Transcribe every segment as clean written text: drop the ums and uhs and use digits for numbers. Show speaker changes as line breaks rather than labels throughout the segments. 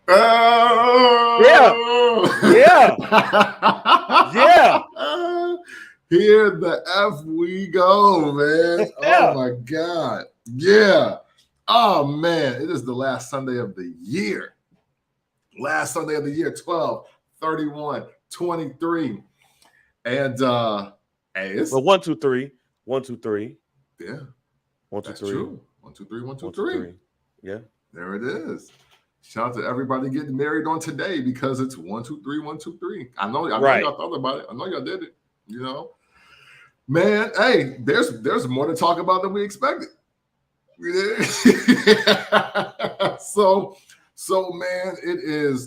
Yeah.
Here the F we go, man. Oh my God. Yeah. Oh man, it is the last Sunday of the year. Last Sunday of the year, 12/31/23. And hey, it's
1, 2, 3. 1, 2, 3.
Yeah.
1, 2, 3.
True. 1, 2, 3, 1, 2, 3.
Yeah.
There it is. Shout out to everybody getting married on today because it's 1, 2, 3, 1, 2, 3. I know y'all thought about it. I know y'all did it. You know, man. Hey, there's more to talk about than we expected. so man, it's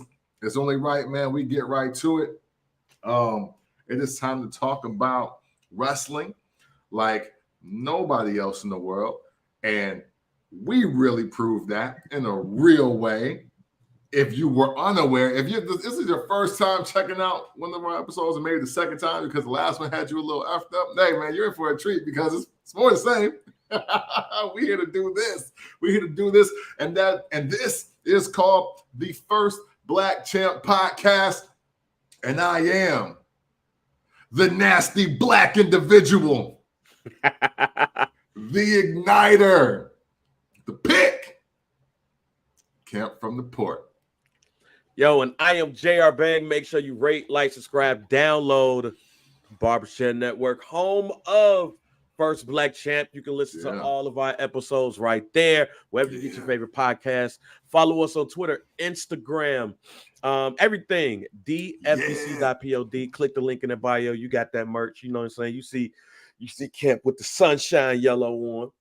only right, man. We get right to it. It is time to talk about wrestling like nobody else in the world, and we really proved that in a real way. If you were unaware, if this is your first time checking out one of our episodes, and maybe the second time because the last one had you a little effed up, hey man, you're in for a treat because it's more the same. We're here to do this. We're here to do this, and this is called the First Black Champ Podcast, and I am the nasty black individual, the igniter, the pick, Camp from the Port.
Yo, and I am JR Bang. Make sure you rate, like, subscribe, download Barbershop Network, home of First Black Champ. You can listen to all of our episodes right there, wherever you get your favorite podcast. Follow us on Twitter, Instagram, everything, dfbc.pod. Click the link in the bio. You got that merch. You know what I'm saying? You see Camp with the sunshine yellow on.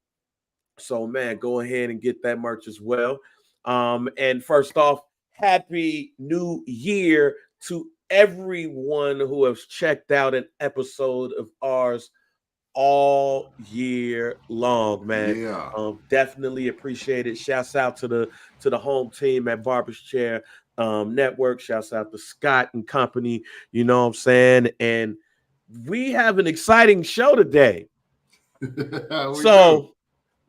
So, man, go ahead and get that merch as well. And first off, Happy New Year to everyone who has checked out an episode of ours all year long, man. Definitely appreciate it. Shouts out to the home team at Barbershop Network. Shouts out to Scott and company. You know what I'm saying? And we have an exciting show today.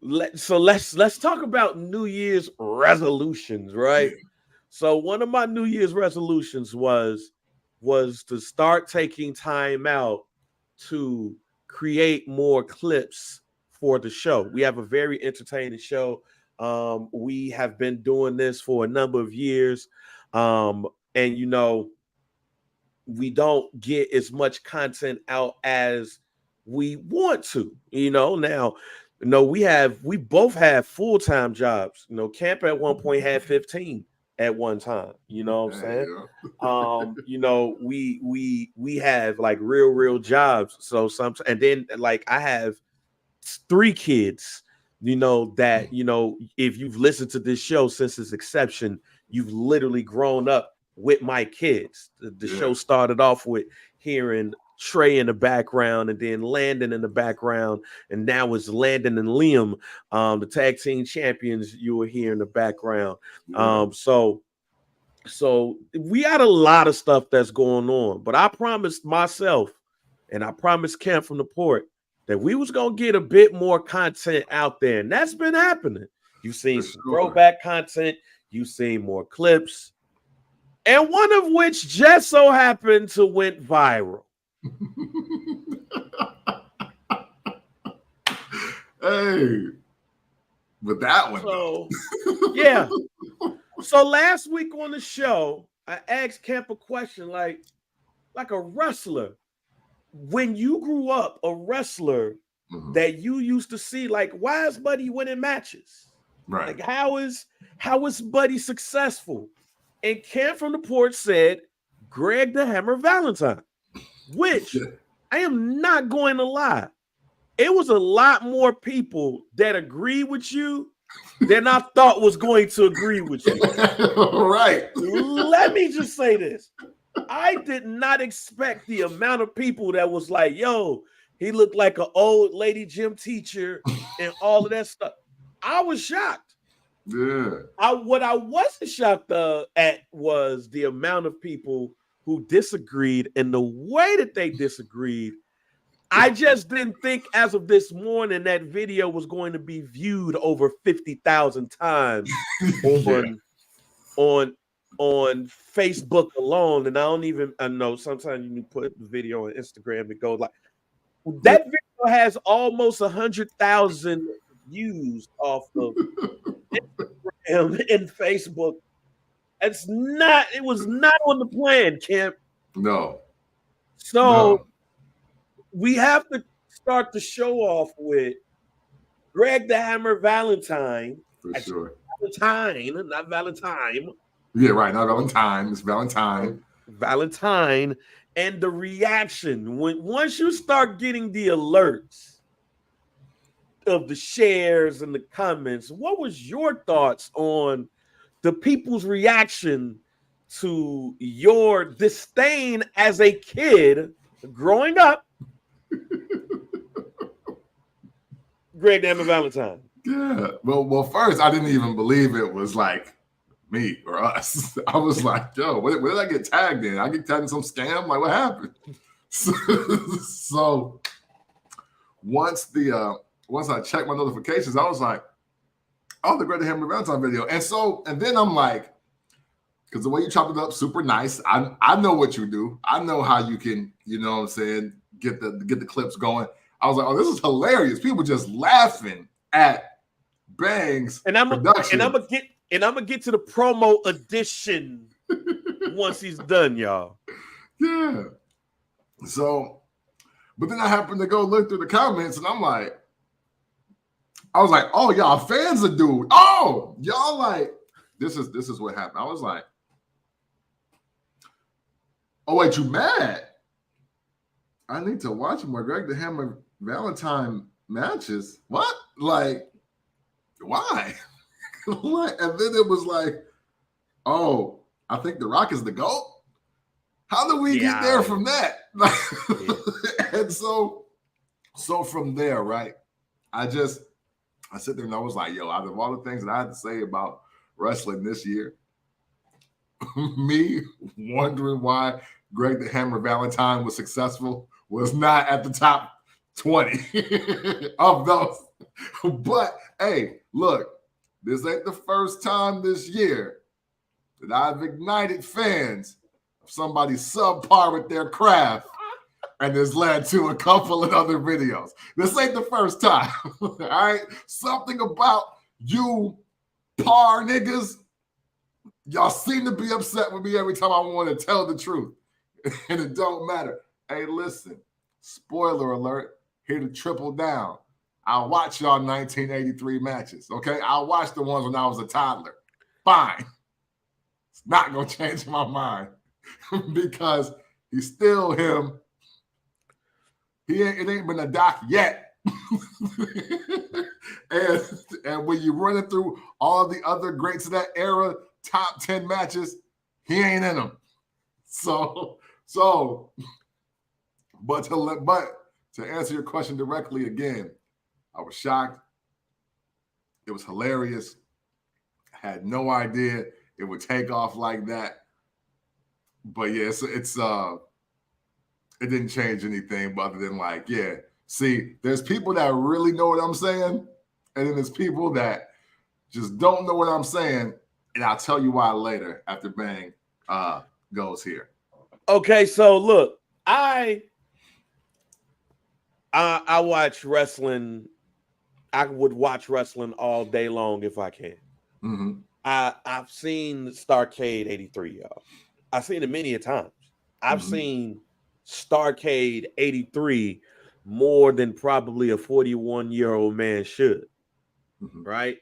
Let's talk about New Year's resolutions, right? So one of my New Year's resolutions was to start taking time out to create more clips for the show. We have a very entertaining show. We have been doing this for a number of years. And you know, we don't get as much content out as we want to, you know. Now, you know, we both have full-time jobs. You know, Camp at one point had 15 at one time, you know what I'm saying? You know, we have like real jobs. So and then like I have 3 kids, you know, that, you know, if you've listened to this show since its inception, you've literally grown up with my kids. The show started off with hearing Trey in the background, and then Landon in the background, and now it's Landon and Liam, the tag team champions you will hear in the background. So we had a lot of stuff that's going on, but I promised myself and I promised Camp from the Port that we was gonna get a bit more content out there, and that's been happening. You've seen some throwback content, you've seen more clips, and one of which just so happened to went viral.
Hey, but that one.
So, yeah. So last week on the show, I asked Camp a question like a wrestler. When you grew up, a wrestler that you used to see, like, why is Buddy winning matches?
Right.
Like, how is Buddy successful? And Camp from the Port said, Greg the Hammer Valentine, which I am not going to lie. It was a lot more people that agree with you than I thought was going to agree with you.
Right.
Let me just say this. I did not expect the amount of people that was like, yo, he looked like an old lady gym teacher and all of that stuff. I was shocked.
Yeah.
What I wasn't shocked at was the amount of people who disagreed and the way that they disagreed. I just didn't think as of this morning that video was going to be viewed over 50,000 times on on Facebook alone, and I know sometimes you put the video on Instagram, it goes like that video has almost 100,000 views off of Instagram and Facebook. It was not on the plan, Kemp.
No.
So we have to start the show off with Greg the Hammer Valentine.
For sure.
Valentine, not Valentine.
Yeah, right. Not Valentine. It's Valentine.
Valentine. And the reaction once you start getting the alerts of the shares and the comments, what was your thoughts on the people's reaction to your disdain as a kid growing up? Greg Damon Valentine.
Yeah. Well, first I didn't even believe it was like me or us. I was like, yo, what did I get tagged in? I get tagged in some scam? Like, what happened? So once I checked my notifications, I was like, oh, the Greg Hammer Valentine video. And then I'm like, because the way you chopped it up, super nice. I know what you do. I know how you can, you know what I'm saying, get the clips going. I was like, oh, this is hilarious. People just laughing at Bang's production.
And I'm gonna get to the promo edition once he's done, y'all.
Yeah. So, but then I happened to go look through the comments, and I was like, oh, y'all fans of dude. Oh, y'all like, this is what happened. I was like, oh, wait, you mad? I need to watch more Greg the Hammer Valentine matches. What? Like, why? And then it was like, oh, I think The Rock is the GOAT. How do we get there from that? And so from there, right? I sit there and I was like, yo, out of all the things that I had to say about wrestling this year, me wondering why Greg the Hammer Valentine was successful was not at the top 20 of those. But hey, look, this ain't the first time this year that I've ignited fans of somebody subpar with their craft, and this led to a couple of other videos. This ain't the first time. All right? Something about you par niggas, y'all seem to be upset with me every time I want to tell the truth. And it don't matter. Hey, listen, spoiler alert, here to triple down. I'll watch y'all 1983 matches, okay? I'll watch the ones when I was a toddler. Fine. It's not going to change my mind because he's still him. It ain't been a doc yet. and when you're running through all the other greats of that era, top 10 matches, he ain't in them. But to answer your question directly again, I was shocked. It was hilarious. I had no idea it would take off like that. But yeah, it didn't change anything other than like, yeah. See, there's people that really know what I'm saying, and then there's people that just don't know what I'm saying, and I'll tell you why later after Bang goes here.
Okay, so look, I watch wrestling. I would watch wrestling all day long if I can.
Mm-hmm.
I've seen Starrcade 83, y'all. I've seen it many a times. I've seen Starrcade 83 more than probably a 41-year-old man should. Right?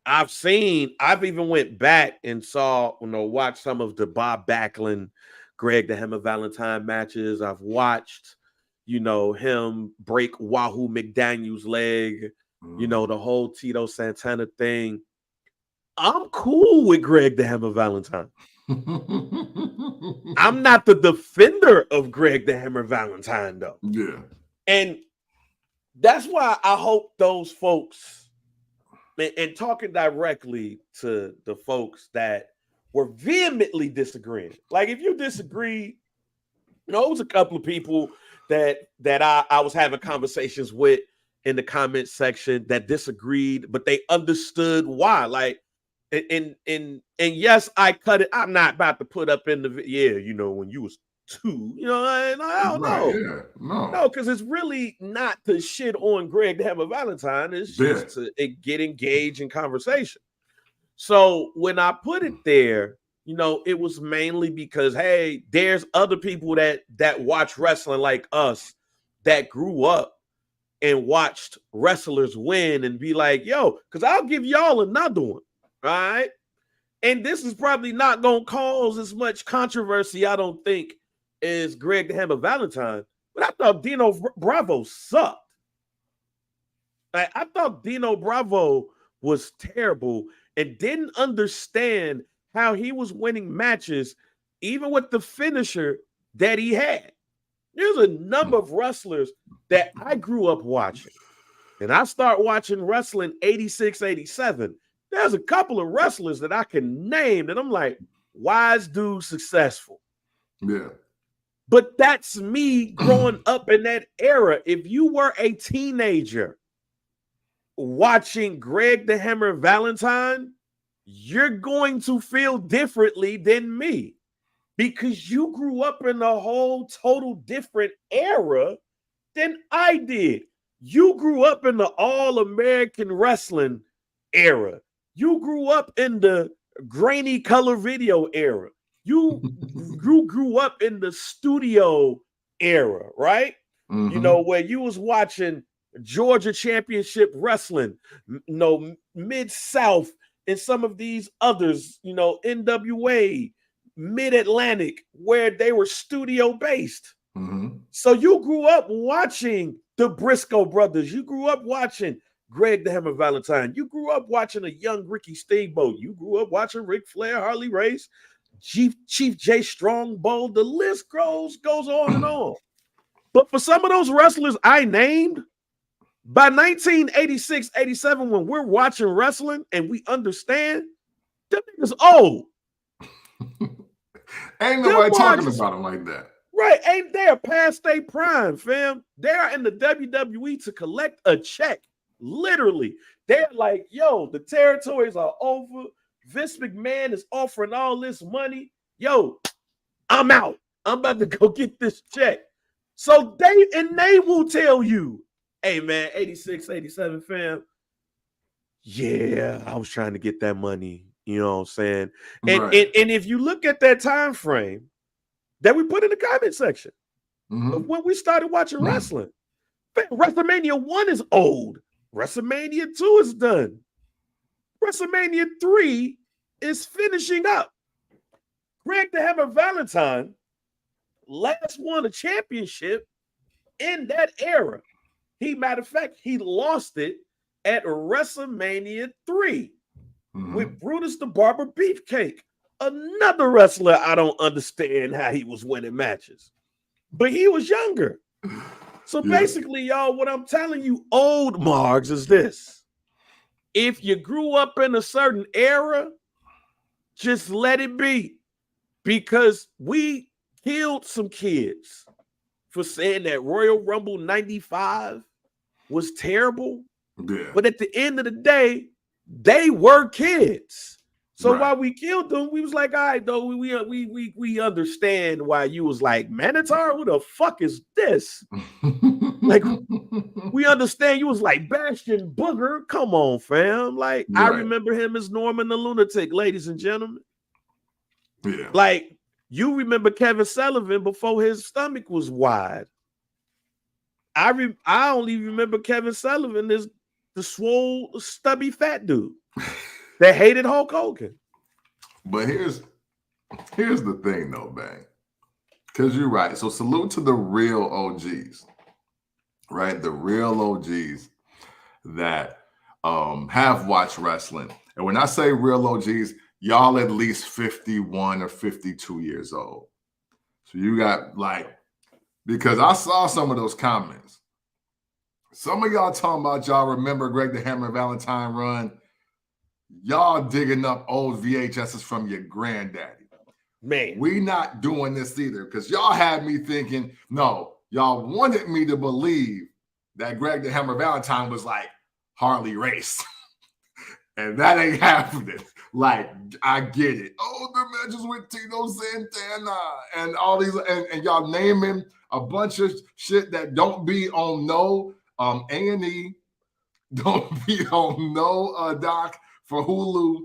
I've even went back and watched some of the Bob Backlund, Greg the Hammer Valentine matches. I've watched, him break Wahoo McDaniel's leg, the whole Tito Santana thing. I'm cool with Greg the Hammer Valentine. I'm not the defender of Greg the Hammer Valentine, though.
Yeah.
And that's why I hope those folks, and talking directly to the folks that were vehemently disagreeing. Like, if you disagree, it was a couple of people that I was having conversations with in the comment section that disagreed, but they understood why. Like, and yes, I cut it. I'm not about to put up in the when you was 2, I don't
Right,
know.
yeah. No.
No, because it's really not to shit on Greg to have a Valentine. It's
Yeah.
just to get engaged in conversation. So when I put it there, it was mainly because, hey, there's other people that watch wrestling like us that grew up and watched wrestlers win and be like, yo, because I'll give y'all another one. All right. And this is probably not going to cause as much controversy, I don't think, as Greg the Hammer Valentine. But I thought Dino Bravo sucked. I thought Dino Bravo was terrible and didn't understand how he was winning matches, even with the finisher that he had. There's a number of wrestlers that I grew up watching. And I start watching wrestling 86, 87. There's a couple of wrestlers that I can name that I'm like, why is dude successful?
Yeah.
But that's me growing up in that era. If you were a teenager watching Greg the Hammer Valentine, you're going to feel differently than me because you grew up in a whole total different era than I did. You grew up in the All-American Wrestling era. You grew up in the grainy color video era. You grew up in the studio era, right?
Mm-hmm.
Where you was watching Georgia Championship Wrestling, Mid-South, and some of these others, NWA, Mid-Atlantic, where they were studio based.
Mm-hmm.
So you grew up watching the Briscoe brothers. You grew up watching Greg the Hammer Valentine. You grew up watching a young Ricky Steamboat. You grew up watching Ric Flair, Harley Race, Chief J Strongbow. The list goes on and on. But for some of those wrestlers I named, by 1986, 87, when we're watching wrestling and we understand, them niggas old.
Ain't nobody talking about them like that.
Right, ain't they past their prime, fam? They're in the WWE to collect a check. Literally. They're like, yo, the territories are over. Vince McMahon is offering all this money. Yo, I'm out. I'm about to go get this check. So they will tell you, hey, man, 86, 87, fam. Yeah, I was trying to get that money. You know what I'm saying? And,
Right.
and if you look at that time frame that we put in the comment section of when we started watching wrestling, WrestleMania 1 is old. WrestleMania 2 is done. WrestleMania 3 is finishing up. Greg the Hammer Valentine last won a championship in that era. Matter of fact, he lost it at WrestleMania 3 with Brutus the Barber Beefcake. Another wrestler I don't understand how he was winning matches. But he was younger. So basically, y'all, what I'm telling you, old Margs, is this. If you grew up in a certain era, just let it be. Because we killed some kids for saying that Royal Rumble 95 was terrible.
Yeah.
But at the end of the day, they were kids. So while we killed them, we was like, all right, though, we understand why you was like, Manitar, who the fuck is this? Like, we understand you was like Bastion Booger. Come on, fam. Like, I remember him as Norman the Lunatic, ladies and gentlemen.
Yeah.
Like, you remember Kevin Sullivan before his stomach was wide. I only remember Kevin Sullivan as the swole, stubby, fat dude that hated Hulk Hogan.
But here's the thing, though, Bang. Because you're right. So salute to the real OGs, right? The real OGs that have watched wrestling. And when I say real OGs, y'all at least 51 or 52 years old. So you got because I saw some of those comments. Some of y'all talking about y'all remember Greg the Hammer Valentine run. Y'all digging up old VHSs from your granddaddy.
Man.
We not doing this either because y'all had me thinking, no, y'all wanted me to believe that Greg the Hammer Valentine was like Harley Race. And that ain't happening. Like, I get it. Oh, the matches with Tito Santana and all these, and y'all naming a bunch of shit that don't be on no A&E, don't be on no doc for Hulu.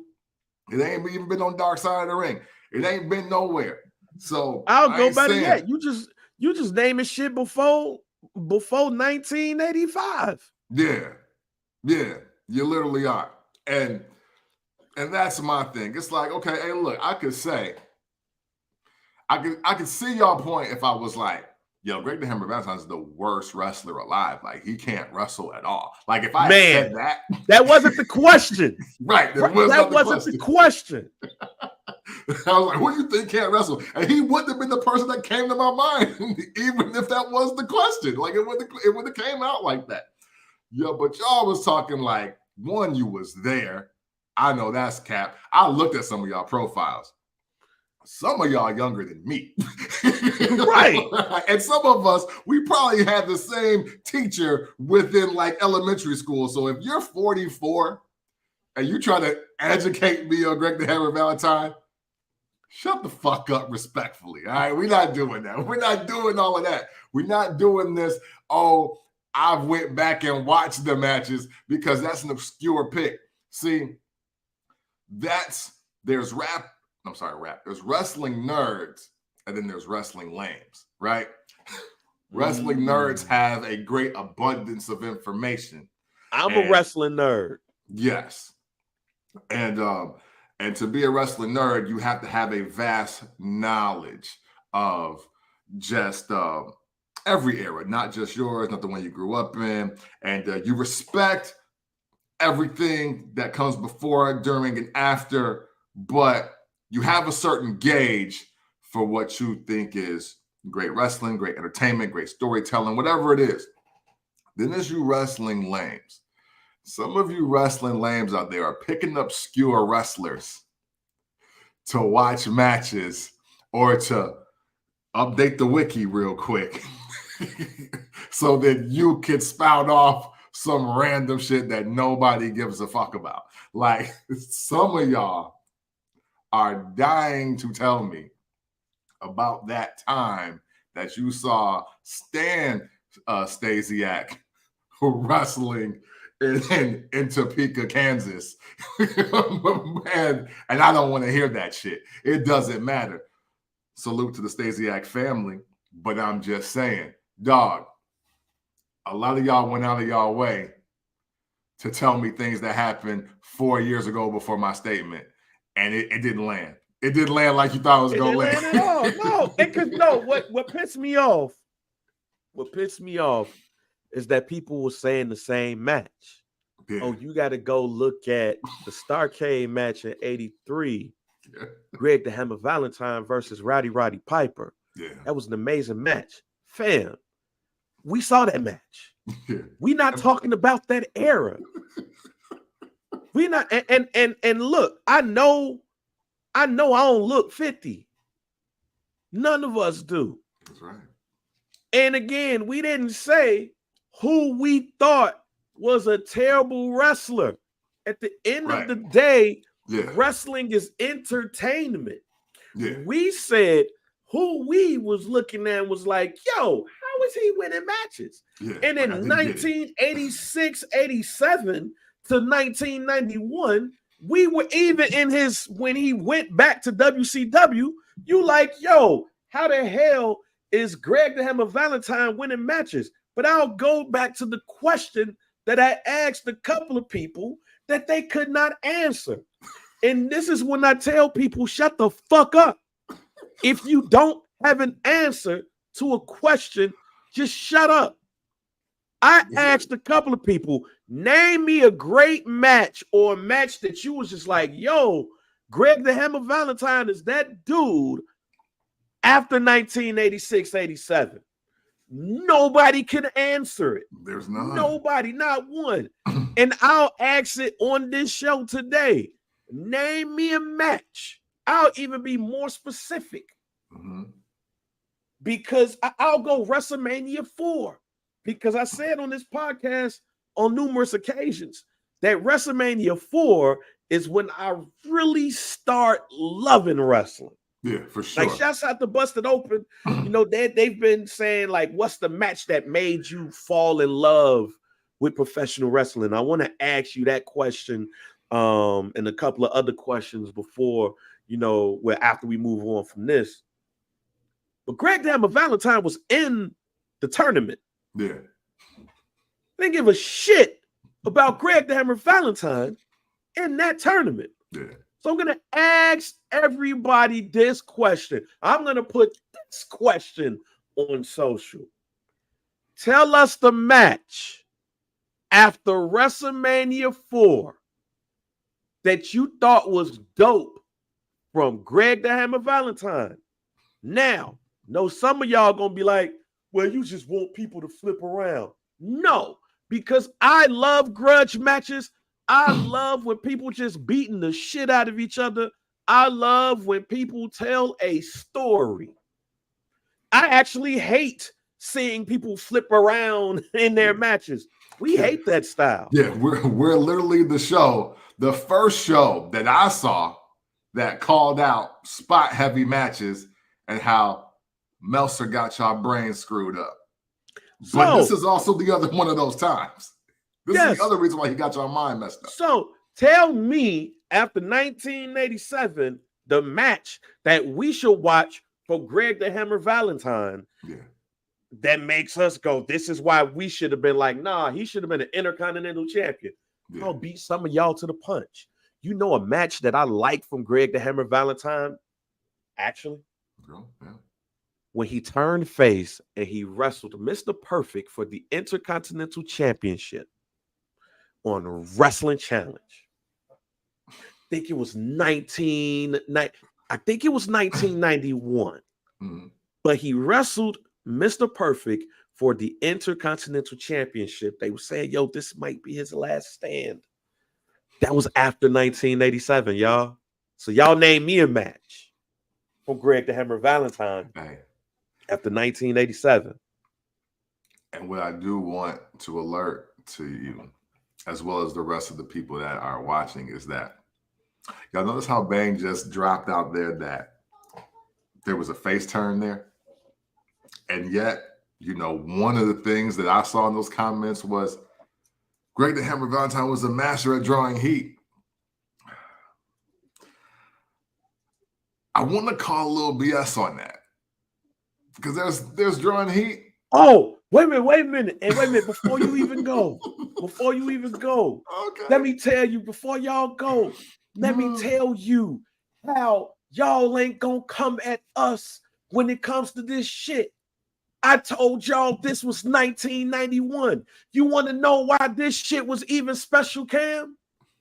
It ain't even been on Dark Side of the Ring. It ain't been nowhere. So
I'll go better yet. You just naming shit before 1985.
Yeah, you literally are. And that's my thing. It's like, okay, hey, look, I could see y'all point if I was like, yo, Greg the Hammer Valentine is the worst wrestler alive. Like, he can't wrestle at all. Like, if I said that.
That wasn't the question.
Right. That wasn't the question. I was like, who do you think can't wrestle? And he wouldn't have been the person that came to my mind, even if that was the question. Like, it would have came out like that. Yeah, but y'all was talking like, one, you was there. I know that's cap. I looked at some of y'all profiles. Some of y'all younger than me.
Right.
And some of us, we probably had the same teacher within like elementary school. So if you're 44 and you try to educate me on Greg the Hammer Valentine, shut the fuck up respectfully. All right. We're not doing that. We're not doing all of that. We're not doing this. Oh, I've went back and watched the matches, because that's an obscure pick. See, there's wrestling nerds, and then there's wrestling lames, right? Wrestling nerds have a great abundance of information.
I'm a wrestling nerd.
Yes. And to be a wrestling nerd, you have to have a vast knowledge of just every era, not just yours, not the one you grew up in. And you respect everything that comes before, during, and after, but you have a certain gauge for what you think is great wrestling, great entertainment, great storytelling, whatever it is. Then there's you wrestling lames. Some of you wrestling lames out there are picking up obscure wrestlers to watch matches or to update the wiki real quick so that you can spout off some random shit that nobody gives a fuck about. Like, some of y'all are dying to tell me about that time that you saw Stan Stasiak wrestling in Topeka, Kansas. and I don't want to hear that shit. It doesn't matter. Salute to the Stasiak family, but I'm just saying, dog, a lot of y'all went out of y'all way to tell me things that happened 4 years ago before my statement, and it didn't land. It didn't land like you thought it was going to land.
At all. No, what pissed me off is that people were saying the same match. Yeah. Oh, you got to go look at the Starrcade match in '83. Yeah. Greg the Hammer Valentine versus Roddy Piper. Yeah. That was an amazing match. Fam, we saw that match. Yeah. We're not talking about that era. We not and look, I know I don't look 50. None of us do.
That's right.
And again, we didn't say who we thought was a terrible wrestler. At the end of the day, wrestling is entertainment. Yeah. We said who we was looking at was like, yo, how is he winning matches? Yeah, and in 1986, 87 to 1991, we were even in when he went back to WCW, you like, yo, how the hell is Greg the Hammer Valentine winning matches? But I'll go back to the question that I asked a couple of people that they could not answer. And this is when I tell people, shut the fuck up. If you don't have an answer to a question, just shut up. I asked a couple of people, name me a great match or a match that you was just like, yo, Greg the Hammer Valentine is that dude after 1986, 87. Nobody can answer it.
There's none.
Nobody, not one. And I'll ask it on this show today. Name me a match. I'll even be more specific. Mm-hmm. Because I'll go WrestleMania 4. Because I said on this podcast on numerous occasions, that WrestleMania 4 is when I really start loving wrestling.
Yeah, for sure.
Like, shouts out to Busted Open. You know, they've been saying, like, what's the match that made you fall in love with professional wrestling? I want to ask you that question and a couple of other questions before, where after we move on from this. But Greg the Hammer Valentine was in the tournament.
Yeah.
They didn't give a shit about Greg the Hammer Valentine in that tournament.
Yeah.
So I'm going to ask everybody this question. I'm going to put this question on social. Tell us the match after WrestleMania 4 that you thought was dope from Greg the Hammer Valentine. Now, know some of y'all going to be like, well, you just want people to flip around. No, because I love grudge matches. I love when people just beating the shit out of each other. I love when people tell a story. I actually hate seeing people flip around in their matches. We hate that style.
Yeah, we're literally the first show that I saw that called out spot heavy matches and how Meltzer got y'all brains screwed up. But this is also the other one of those times. This is the other reason why he got your mind messed up.
So tell me, after 1987, the match that we should watch for Greg the Hammer Valentine that makes us go, this is why we should have been like, nah, he should have been an Intercontinental Champion. I'll beat some of y'all to the punch. You know a match that I like from Greg the Hammer Valentine? Actually? When he turned face and he wrestled Mr. Perfect for the Intercontinental Championship on Wrestling Challenge. I think it was 1991. But he wrestled Mr. Perfect for the Intercontinental Championship. They were saying, yo, this might be his last stand. That was after 1987, y'all. So y'all name me a match from Greg the Hammer Valentine after 1987.
And what I do want to alert to you, as well as the rest of the people that are watching, is that y'all notice how Bang just dropped out there that there was a face turn there? And yet, one of the things that I saw in those comments was Greg the Hammer Valentine was a master at drawing heat. I want to call a little BS on that because there's drawing heat.
Oh, wait a minute. And wait a minute, before you even go, let me tell you, before y'all go, let me tell you how y'all ain't gonna come at us when it comes to this shit. I told y'all this was 1991. You want to know why this shit was even special, Cam?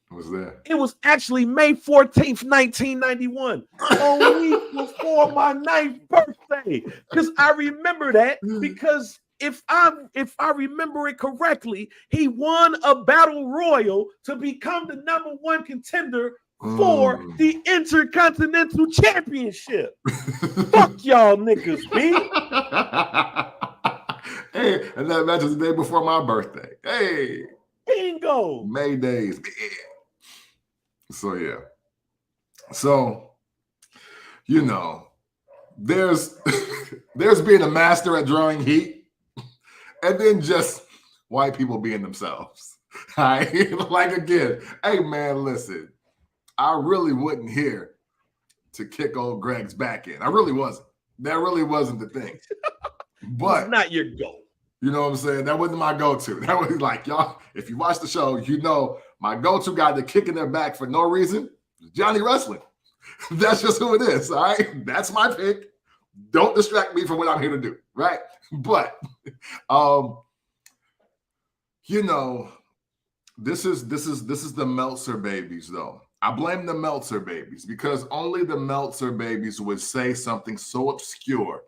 What was that?
It was actually May 14th, 1991, a week before my 9th birthday. Because I remember that, because if I remember it correctly, he won a battle royal to become the #1 contender for the Intercontinental Championship. Fuck y'all niggas, B.
Hey, and that match was the day before my birthday. Hey.
Bingo.
May days. So, yeah. So, there's being a master at drawing heat, and then just white people being themselves. Right? Like, again, hey, man, listen. I really wasn't here to kick old Greg's back in. I really wasn't. That really wasn't the thing. But
it's not your goal.
You know what I'm saying? That wasn't my go-to. That was like, y'all, if you watch the show, my go-to guy to kick in their back for no reason is Johnny Wrestling. That's just who it is, all right? That's my pick. Don't distract me from what I'm here to do, right? But, this is the Meltzer babies, though. I blame the Meltzer babies because only the Meltzer babies would say something so obscure,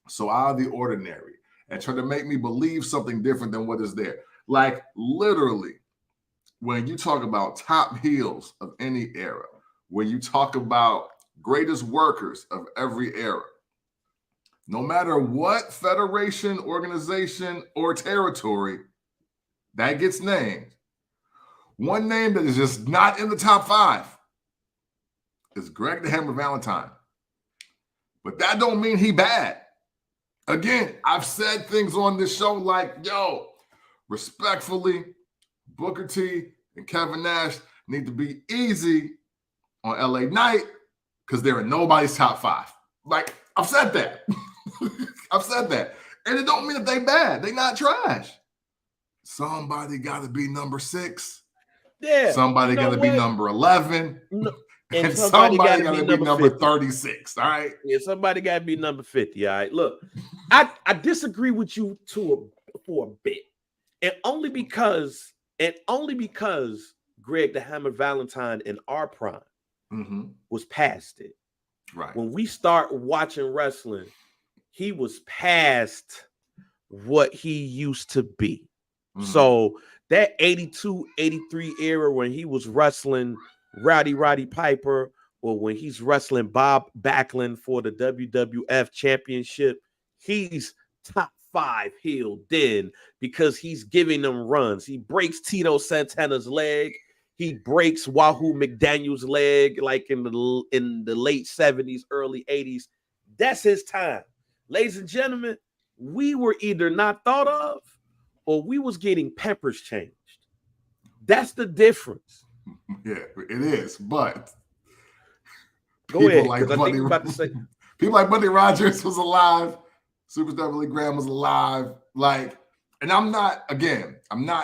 so out of the ordinary, and try to make me believe something different than what is there. Like, literally, when you talk about top heels of any era, when you talk about greatest workers of every era, no matter what federation, organization, or territory that gets named, One name that is just not in the top 5 is Greg the Hammer Valentine. But that don't mean he bad. Again, I've said things on this show like, yo, respectfully, Booker T and Kevin Nash need to be easy on LA Knight because they're in nobody's top 5. Like, I've said that. I've said that. And it don't mean that they bad. They not trash. Somebody got to be number 6.
Yeah.
Somebody got to be number 11.
No,
and somebody got to be number 36. All right.
Yeah, somebody got to be number 50. All right. Look, I disagree with you for a bit. And only because Greg the Hammer Valentine in our prime was past it.
Right.
When we start watching wrestling, he was past what he used to be. So that 82, 83 era when he was wrestling Roddy Piper, or when he's wrestling Bob Backlund for the WWF Championship, he's top 5 heel then because he's giving them runs. He breaks Tito Santana's leg. He breaks Wahoo McDaniel's leg like in the late 70s, early 80s. That's his time. Ladies and gentlemen, we were either not thought of or we was getting peppers changed. That's the difference.
Yeah, it is. But
go ahead.
Like people like Buddy Rogers was alive. Superstar Billy Graham was alive. Like, and I'm not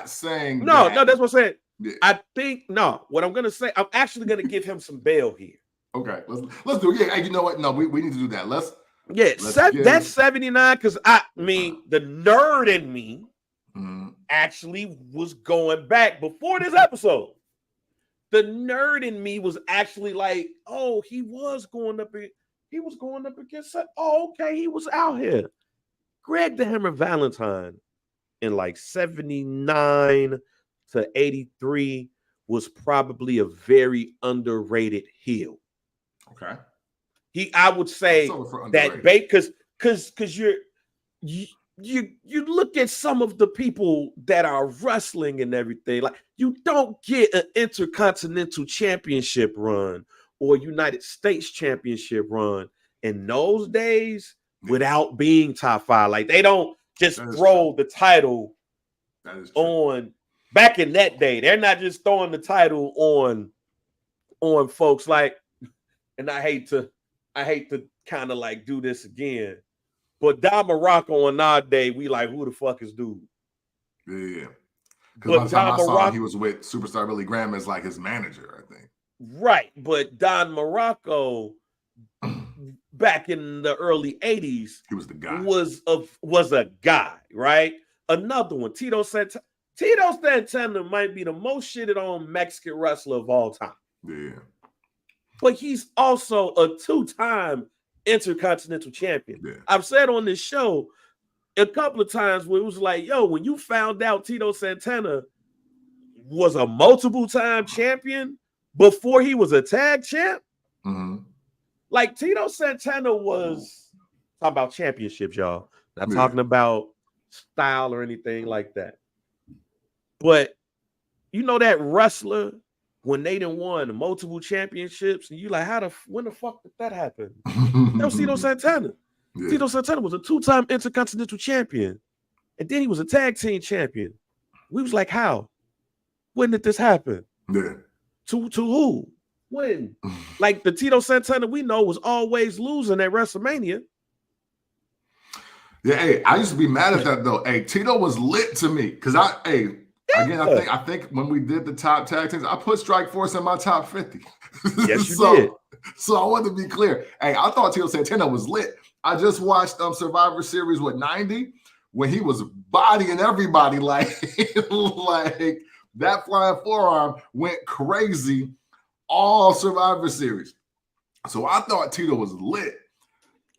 saying
no, that's what I'm saying.
Yeah.
I think what I'm gonna say, I'm actually gonna give him some bail here.
Okay, let's do it. Yeah, you know what? No, we need to do that.
That's 79 because I mean the nerd in me actually was going back before this episode. The nerd in me was actually like, oh, he was going up against okay, he was out here. Greg the Hammer Valentine in like 79 to 83 was probably a very underrated heel.
Okay.
I would say that because you look at some of the people that are wrestling and everything, like you don't get an Intercontinental Championship run or United States Championship run in those days without being top 5. Like they don't just throw the title on. Back in that day, they're not just throwing the title on folks like, and I hate to kind of like do this again, but Don Morocco on our day, we like, who the fuck is dude?
Yeah. Because by the time I saw him, he was with Superstar Billy Graham as like his manager, I think.
Right, but Don Morocco back in the early 80s,
he was the guy.
Was a guy, right? Another one, Tito Santana. Tito Santana might be the most shitted on Mexican wrestler of all time.
Yeah.
But he's also a 2-time Intercontinental Champion. Yeah. I've said on this show a couple of times where it was like, yo, when you found out Tito Santana was a multiple-time champion before he was a tag champ, like Tito Santana was talking about championships, y'all. Not talking about style or anything like that. But you know that wrestler when they done won multiple championships, and you like, when the fuck did that happen? That was Tito Santana. Yeah. Tito Santana was a 2-time Intercontinental Champion, and then he was a tag team champion. We was like, how? When did this happen?
Yeah.
To who? When? Like the Tito Santana we know was always losing at WrestleMania.
Yeah, hey, I used to be mad at that though. Hey, Tito was lit to me because I think when we did the top tag teams, I put Strikeforce in my top 50.
Yes, you did.
So I want to be clear. Hey, I thought Tito Santana was lit. I just watched Survivor Series 90 when he was bodying everybody like that flying forearm went crazy all Survivor Series. So I thought Tito was lit.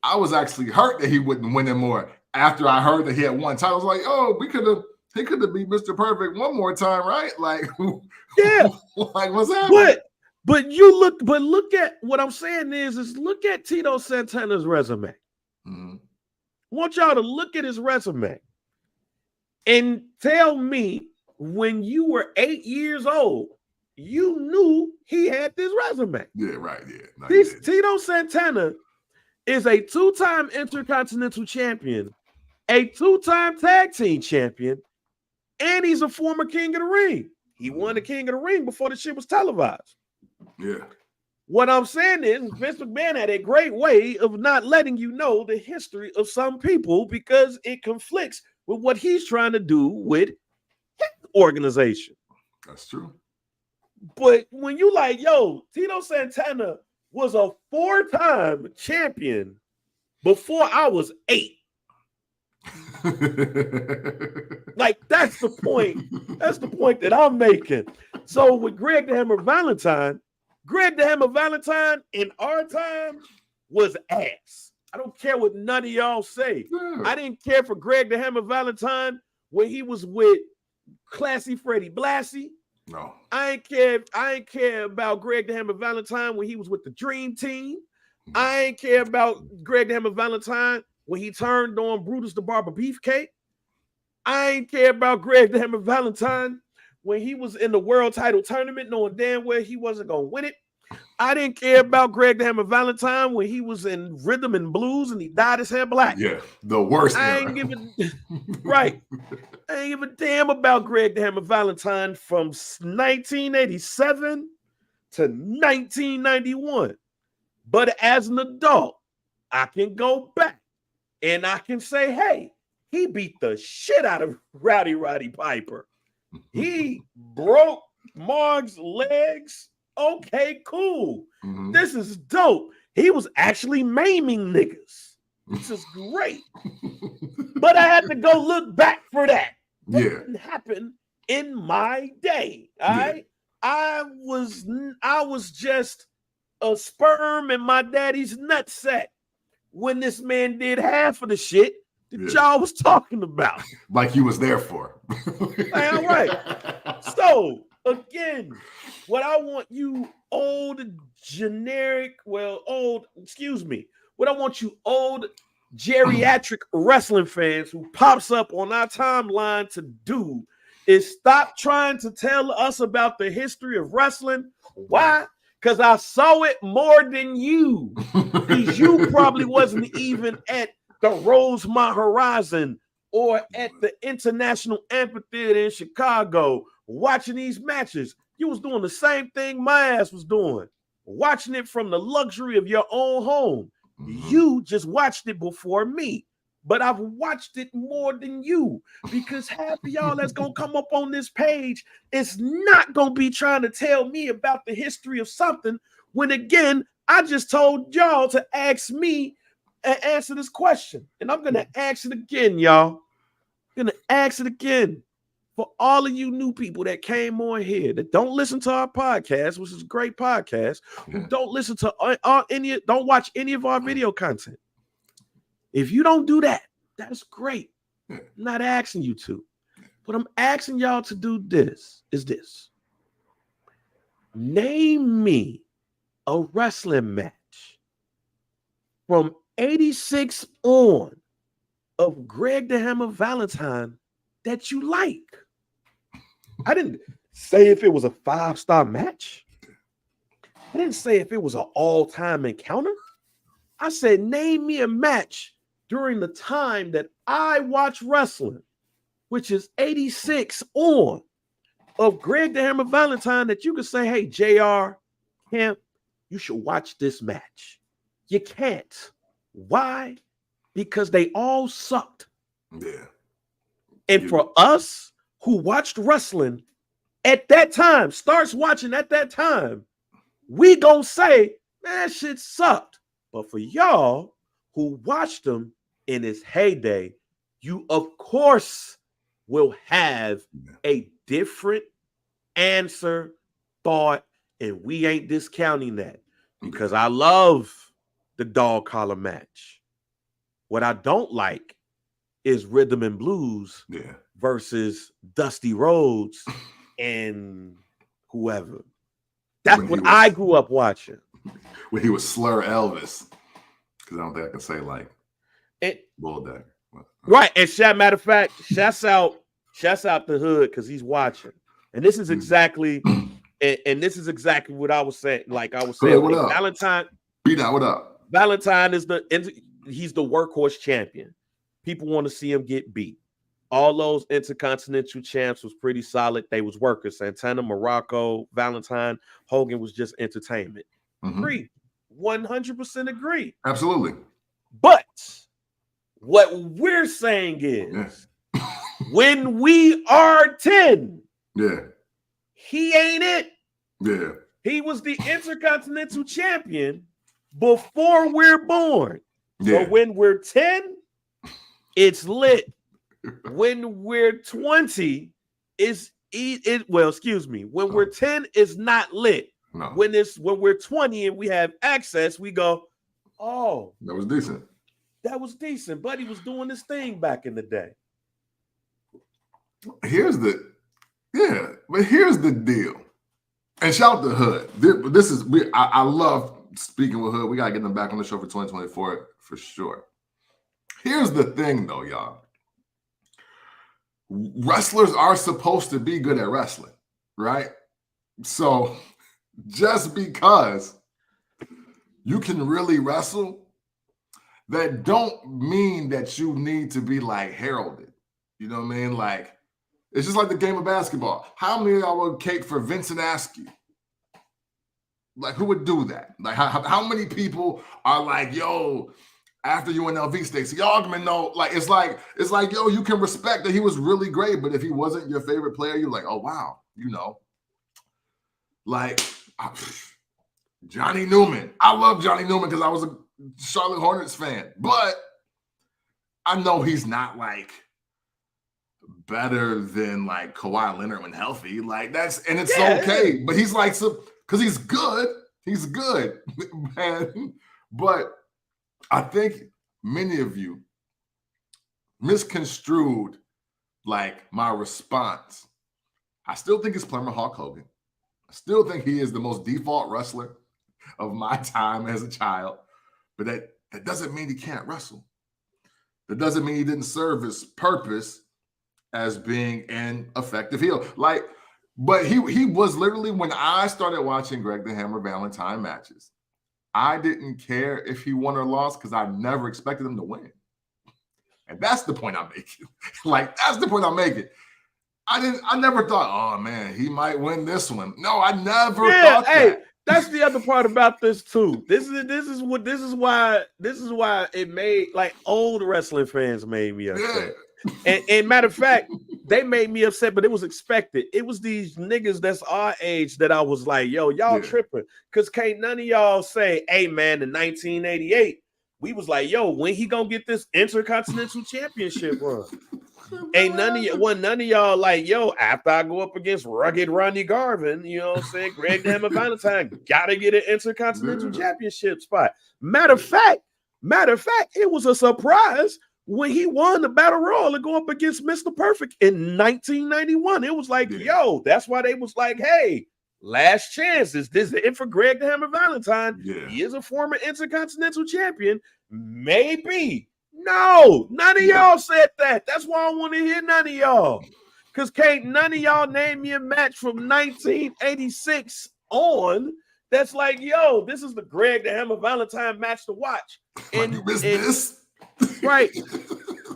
I was actually hurt that he wouldn't win anymore after I heard that he had one title. I was like, oh, he could have beat Mr. Perfect one more time, right? Like,
yeah.
Like, what's happening?
But look at what I'm saying is look at Tito Santana's resume. I want y'all to look at his resume and tell me when you were 8 years old, you knew he had this resume.
Yeah, right. Yeah. No,
Tito Santana is a 2-time Intercontinental Champion, a 2-time Tag Team Champion, and he's a former King of the Ring. He won the King of the Ring before the shit was televised.
Yeah.
What I'm saying is Vince McMahon had a great way of not letting you know the history of some people because it conflicts with what he's trying to do with his organization.
That's true.
But when you like, yo, Tito Santana was a 4-time champion before I was 8. Like, that's the point. That's the point that I'm making. So with Greg the Hammer Valentine in our time was ass. I don't care what none of y'all say. Yeah. I didn't care for Greg the Hammer Valentine when he was with Classy Freddie Blassie.
No.
I ain't care about Greg the Hammer Valentine when he was with the Dream Team. I ain't care about Greg the Hammer Valentine when he turned on Brutus the Barber Beefcake. I ain't care about Greg the Hammer Valentine when he was in the world title tournament knowing damn well he wasn't going to win it. I didn't care about Greg the Hammer Valentine when he was in Rhythm and Blues and he dyed his hair black.
Yeah, the worst.
I ain't giving right. I ain't give a damn about Greg the Hammer Valentine from 1987 to 1991. But as an adult, I can go back and I can say, hey, he beat the shit out of Roddy Piper. He broke Marg's legs. Okay, cool. Mm-hmm. This is dope. He was actually maiming niggas. This is great. But I had to go look back for that. That didn't happen in my day. All right. I was just a sperm in my daddy's nutsack when this man did half of the shit that y'all was talking about.
Like he was there for.
All right. So again, what I want you what I want you old geriatric wrestling fans who pops up on our timeline to do is stop trying to tell us about the history of wrestling. Why? Because I saw it more than you. Because you probably wasn't even at the Rosemont Horizon or at the International Amphitheater in Chicago watching these matches. You was doing the same thing my ass was doing, watching it from the luxury of your own home. Mm-hmm. You just watched it before me, but I've watched it more than you because half of y'all that's going to come up on this page is not going to be trying to tell me about the history of something when, again, I just told y'all to ask me and answer this question. And I'm going to ask it again, y'all. I'm going to ask it again. For all of you new people that came on here that don't listen to our podcast, which is a great podcast, who don't listen to don't watch any of our video content. If you don't do that, that's great. I'm not asking you to. What I'm asking y'all to do is this. Name me a wrestling match from 86 on of Greg the Hammer Valentine that you like. I didn't say if it was a 5-star match. I didn't say if it was an all-time encounter. I said, name me a match during the time that I watch wrestling, which is 86 on, of Greg the Hammer Valentine that you could say, hey, JR, Camp, you should watch this match. You can't. Why? Because they all sucked.
Yeah.
And for us who watched wrestling at that time, starts watching at that time, we gonna say, man, that shit sucked. But for y'all who watched them in its heyday, you of course will have a different answer, thought, and we ain't discounting that because I love the dog collar match. What I don't like is Rhythm and Blues versus Dusty Rhodes and whoever. That's what I grew up watching.
When he was Slur Elvis. Because I don't think I can say like Bulldog.
Right. And matter of fact, shouts out Shouts out the hood because he's watching. And this is exactly, and this is exactly what I was saying. Like I was saying,
What up?
Valentine.
Beat out, what up?
Valentine is he's the workhorse champion. People want to see him get beat. All those intercontinental champs was pretty solid. They was workers. Santana, Morocco, Valentine, Hogan was just entertainment. Agree. 100% agree.
Absolutely.
But what we're saying is when we are 10, he ain't it.
Yeah.
He was the intercontinental champion before we're born. So when we're 10, it's lit. When we're 20, when we're 10, it's not lit.
No.
When we're 20 and we have access, we go, oh,
that was decent.
That was decent. Buddy was doing this thing back in the day.
Here's the deal. And shout out to Hood. I love speaking with Hood. We gotta get them back on the show for 2024 for sure. Here's the thing though, y'all. Wrestlers are supposed to be good at wrestling, right? So just because you can really wrestle, that don't mean that you need to be like heralded. You know what I mean? Like, it's just like the game of basketball. How many of y'all would cape for Vincent Askew? Like, who would do that? Like, how many people are like, yo, after UNLV Stacey Augman, no, like it's like, yo, you can respect that he was really great, but if he wasn't your favorite player, you're like, oh wow, you know. Like Johnny Newman. I love Johnny Newman because I was a Charlotte Hornets fan, but I know he's not like better than like Kawhi Leonard when healthy. Like it's okay, but he's like because he's good, man. But I think many of you misconstrued like my response. I still think it's Plumber Hulk Hogan. I still think he is the most default wrestler of my time as a child. But that doesn't mean he can't wrestle. That doesn't mean he didn't serve his purpose as being an effective heel. But he was literally, when I started watching Greg the Hammer Valentine matches, I didn't care if he won or lost because I never expected him to win. And that's the point I'm making. That's the point I'm making. I never thought, oh man, he might win this one. No, I never thought that.
That's the other part about this too. This is why it made, like, old wrestling fans made me upset. Yeah. And matter of fact, they made me upset, but it was expected. It was these niggas that's our age that I was like, yo, y'all tripping. Because can't none of y'all say, hey man, in 1988, we was like, yo, when he gonna get this Intercontinental Championship run? Ain't none of y'all like, yo, after I go up against rugged Ronnie Garvin, you know what I'm saying? Greg the Hammer Valentine gotta get an Intercontinental Championship spot. Matter of fact, it was a surprise when he won the Battle Royal and go up against Mr. Perfect in 1991. It was like, yo, that's why they was like, hey, last chance. Is this it for Greg the Hammer Valentine? Yeah. He is a former Intercontinental Champion. Maybe. No, none of y'all said that. That's why I want to hear none of y'all. Because can't none of y'all name me a match from 1986 on that's like, yo, this is the Greg the Hammer Valentine match to watch. And
you missed this?
Right.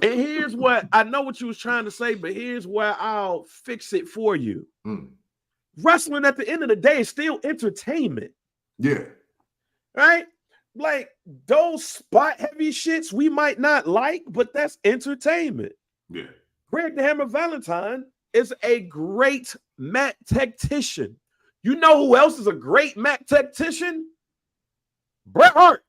And here's what I know what you was trying to say, but here's where I'll fix it for you. Wrestling at the end of the day is still entertainment.
Yeah.
Right? Like those spot heavy shits we might not like, but that's entertainment.
Yeah.
Greg the Hammer Valentine is a great mat tactician. You know who else is a great mat tactician? Bret Hart.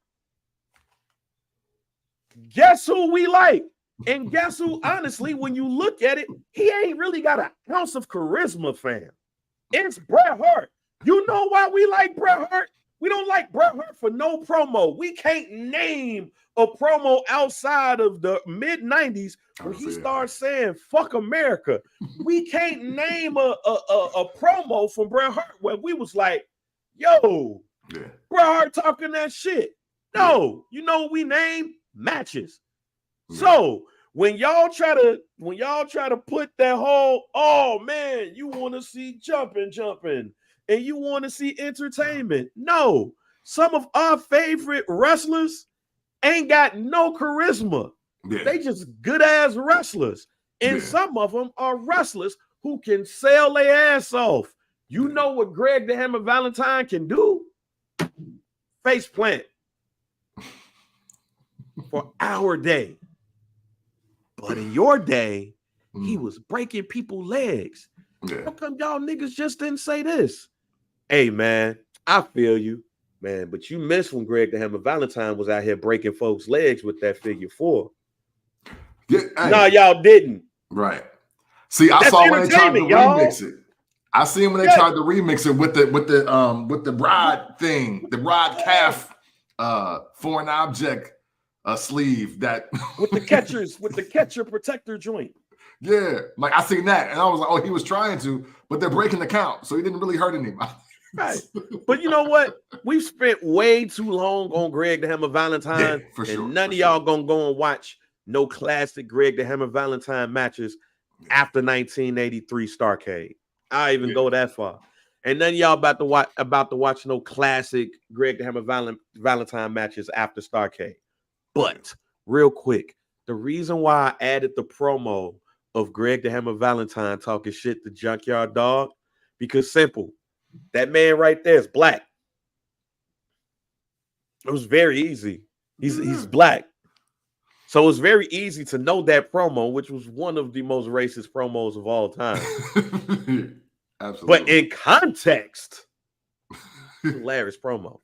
Guess who we like? And guess who, honestly, when you look at it, he ain't really got an ounce of charisma, fam. It's Bret Hart. You know why we like Bret Hart? We don't like Bret Hart for no promo. We can't name a promo outside of the mid-90s where he starts saying, fuck America. We can't name a promo from Bret Hart where we was like, yo, Bret Hart talking that shit. No, you know what we name? Matches. So when y'all try to put that whole, oh man, you want to see jumping, and you want to see entertainment. No, some of our favorite wrestlers ain't got no charisma.
Yeah.
They just good ass wrestlers. And some of them are wrestlers who can sell their ass off. You know what Greg the Hammer Valentine can do? Face plant for our day. But in your day, he was breaking people's legs.
Yeah.
How come y'all niggas just didn't say this? Hey, man, I feel you, man. But you missed when Greg the Hammer Valentine was out here breaking folks' legs with that figure 4.
Yeah, hey.
No, y'all didn't.
Right. See, I saw when they tried to remix it. I seen when they tried to remix it with the bride thing, the bride calf foreign object sleeve that
with the catcher protector joint.
Yeah, like I seen that, and I was like, oh, he was trying to, but they're breaking the count, so he didn't really hurt anybody.
Right. But you know what? We've spent way too long on Greg the Hammer Valentine,
for sure.
And none of y'all gonna go and watch no classic Greg the Hammer Valentine matches after 1983 Starrcade. I even go that far. And none of y'all about to watch no classic Greg the Hammer Valentine matches after Starrcade. But real quick, the reason why I added the promo of Greg the Hammer Valentine talking shit to Junkyard Dog, because simple. That man right there is black. It was very easy. He's black. So it was very easy to know that promo, which was one of the most racist promos of all time.
Absolutely.
But in context, hilarious promo.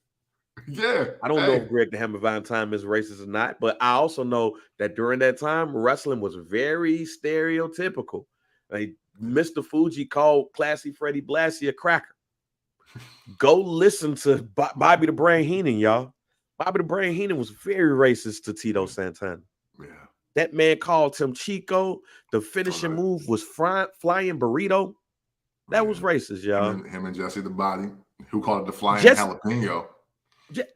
Yeah.
I don't know if Greg the Hammer Valentine is racist or not, but I also know that during that time, wrestling was very stereotypical. Like Mr. Fuji called Classy Freddie Blassie a cracker. Go listen to Bobby the Brain Heenan, y'all. Bobby the Brain Heenan was very racist to Tito Santana.
Yeah.
That man called him Chico. The finishing move was flying burrito. That was racist, y'all.
Him and Jesse the Body, who called it the flying jalapeno.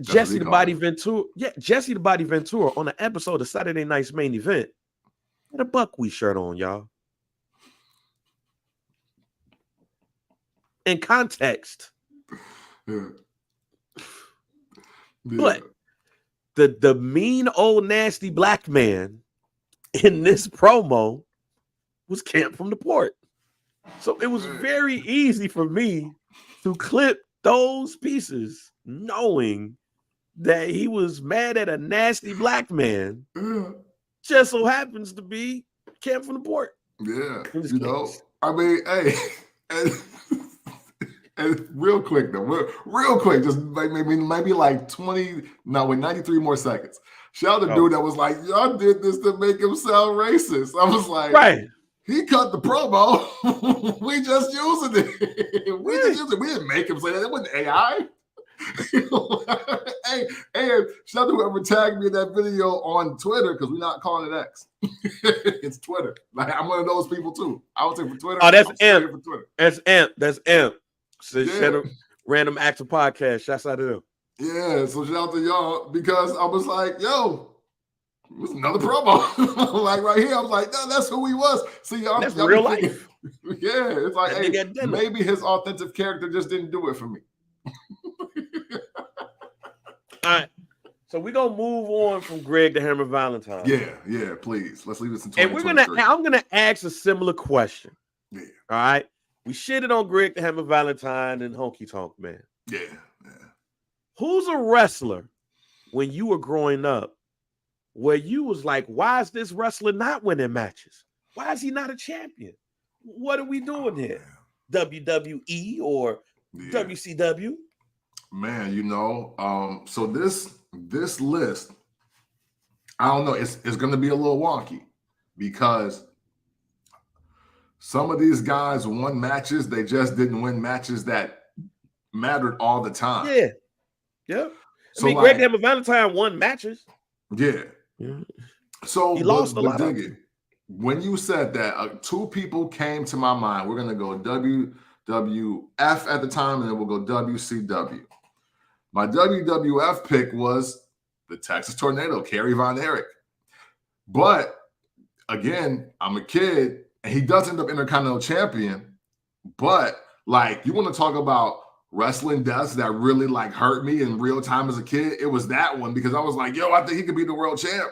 Jesse the Body Ventura. Yeah, Jesse the Body Ventura on an episode of Saturday Night's Main Event. Had a buckwheat shirt on, y'all. In context.
Yeah.
But the mean old nasty black man in this promo was Camp from the Port. So it was very easy for me to clip those pieces knowing that he was mad at a nasty black man. Just so happens to be Camp from the Port.
Yeah. You know, I mean, hey, and real quick though, real quick, just maybe like 93 more seconds. Shout out the dude that was like, y'all did this to make him sound racist. I was like,
right.
He cut the promo. We just using it. We didn't make him say that. It wasn't AI. Hey, shout out to whoever tagged me in that video on Twitter, because we're not calling it X. It's Twitter. Like, I'm one of those people too. I would say for Twitter.
Oh, that's Imp.
For Twitter.
That's Imp. That's Imp. So Random Actor Podcast. Shouts out to them.
Yeah, so shout out to y'all, because I was like, yo, it was another promo. Like right here, I was like, no, that's who he was. See, y'all,
that's real life.
Yeah, it's like, hey, maybe his authentic character just didn't do it for me.
All right. So we're gonna move on from Greg the Hammer Valentine.
Yeah, please. Let's leave this in 2023.
And I'm gonna ask a similar question.
Yeah.
All right. We shitted on Greg the Hammer Valentine and Honky Tonk Man.
Yeah.
Who's a wrestler when you were growing up where you was like, why is this wrestler not winning matches? Why is he not a champion? What are we doing here? WWE or WCW?
Man, you know, so this list, I don't know, it's going to be a little wonky, because some of these guys won matches, they just didn't win matches that mattered all the time.
Yeah.
So
I mean, Greg the Hammer Valentine won matches.
Yeah. So
he lost a lot of them.
When you said that, two people came to my mind. We're going to go WWF at the time, and then we'll go WCW. My WWF pick was the Texas Tornado, Kerry Von Erich. But again, I'm a kid, and he does end up Intercontinental Champion. But like, you want to talk about wrestling deaths that really like hurt me in real time as a kid? It was that one, because I was like, yo, I think he could be the world champ.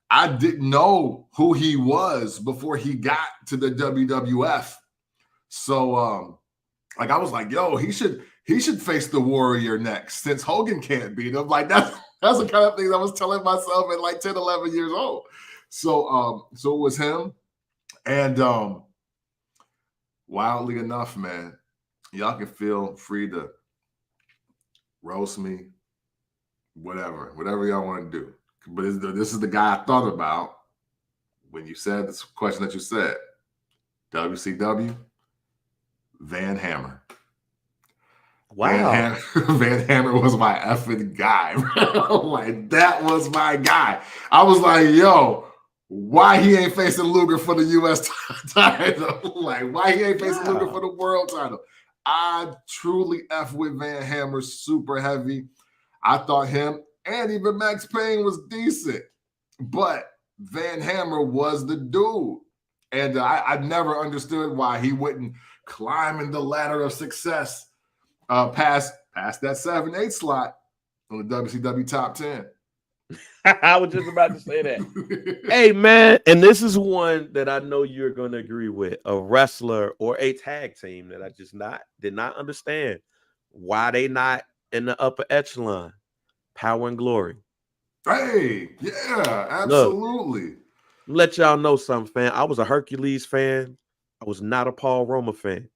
I didn't know who he was before he got to the WWF. So like, I was like, yo, he should face the Warrior next, since Hogan can't beat him. Like, that's the kind of things I was telling myself at like 10, 11 years old. So it was him. And wildly enough, man, y'all can feel free to roast me, whatever y'all want to do. But this is the guy I thought about when you said this question that you said. WCW, Van Hammer.
Wow.
Van Hammer was my effing guy. Like, that was my guy. I was like, yo, why he ain't facing Luger for the U.S. title? Like, why he ain't facing Luger for the world title? I truly F with Van Hammer super heavy. I thought him and even Max Payne was decent, but Van Hammer was the dude. And I never understood why he wouldn't climb in the ladder of success past that 7-8 slot on the WCW Top 10.
I was just about to say that. Hey, man, and this is one that I know you're going to agree with, a wrestler or a tag team that I just did not understand why they not in the upper echelon. Power and Glory.
Hey, yeah, absolutely.
Let y'all know something, fan. I was a Hercules fan. I was not a Paul Roma fan.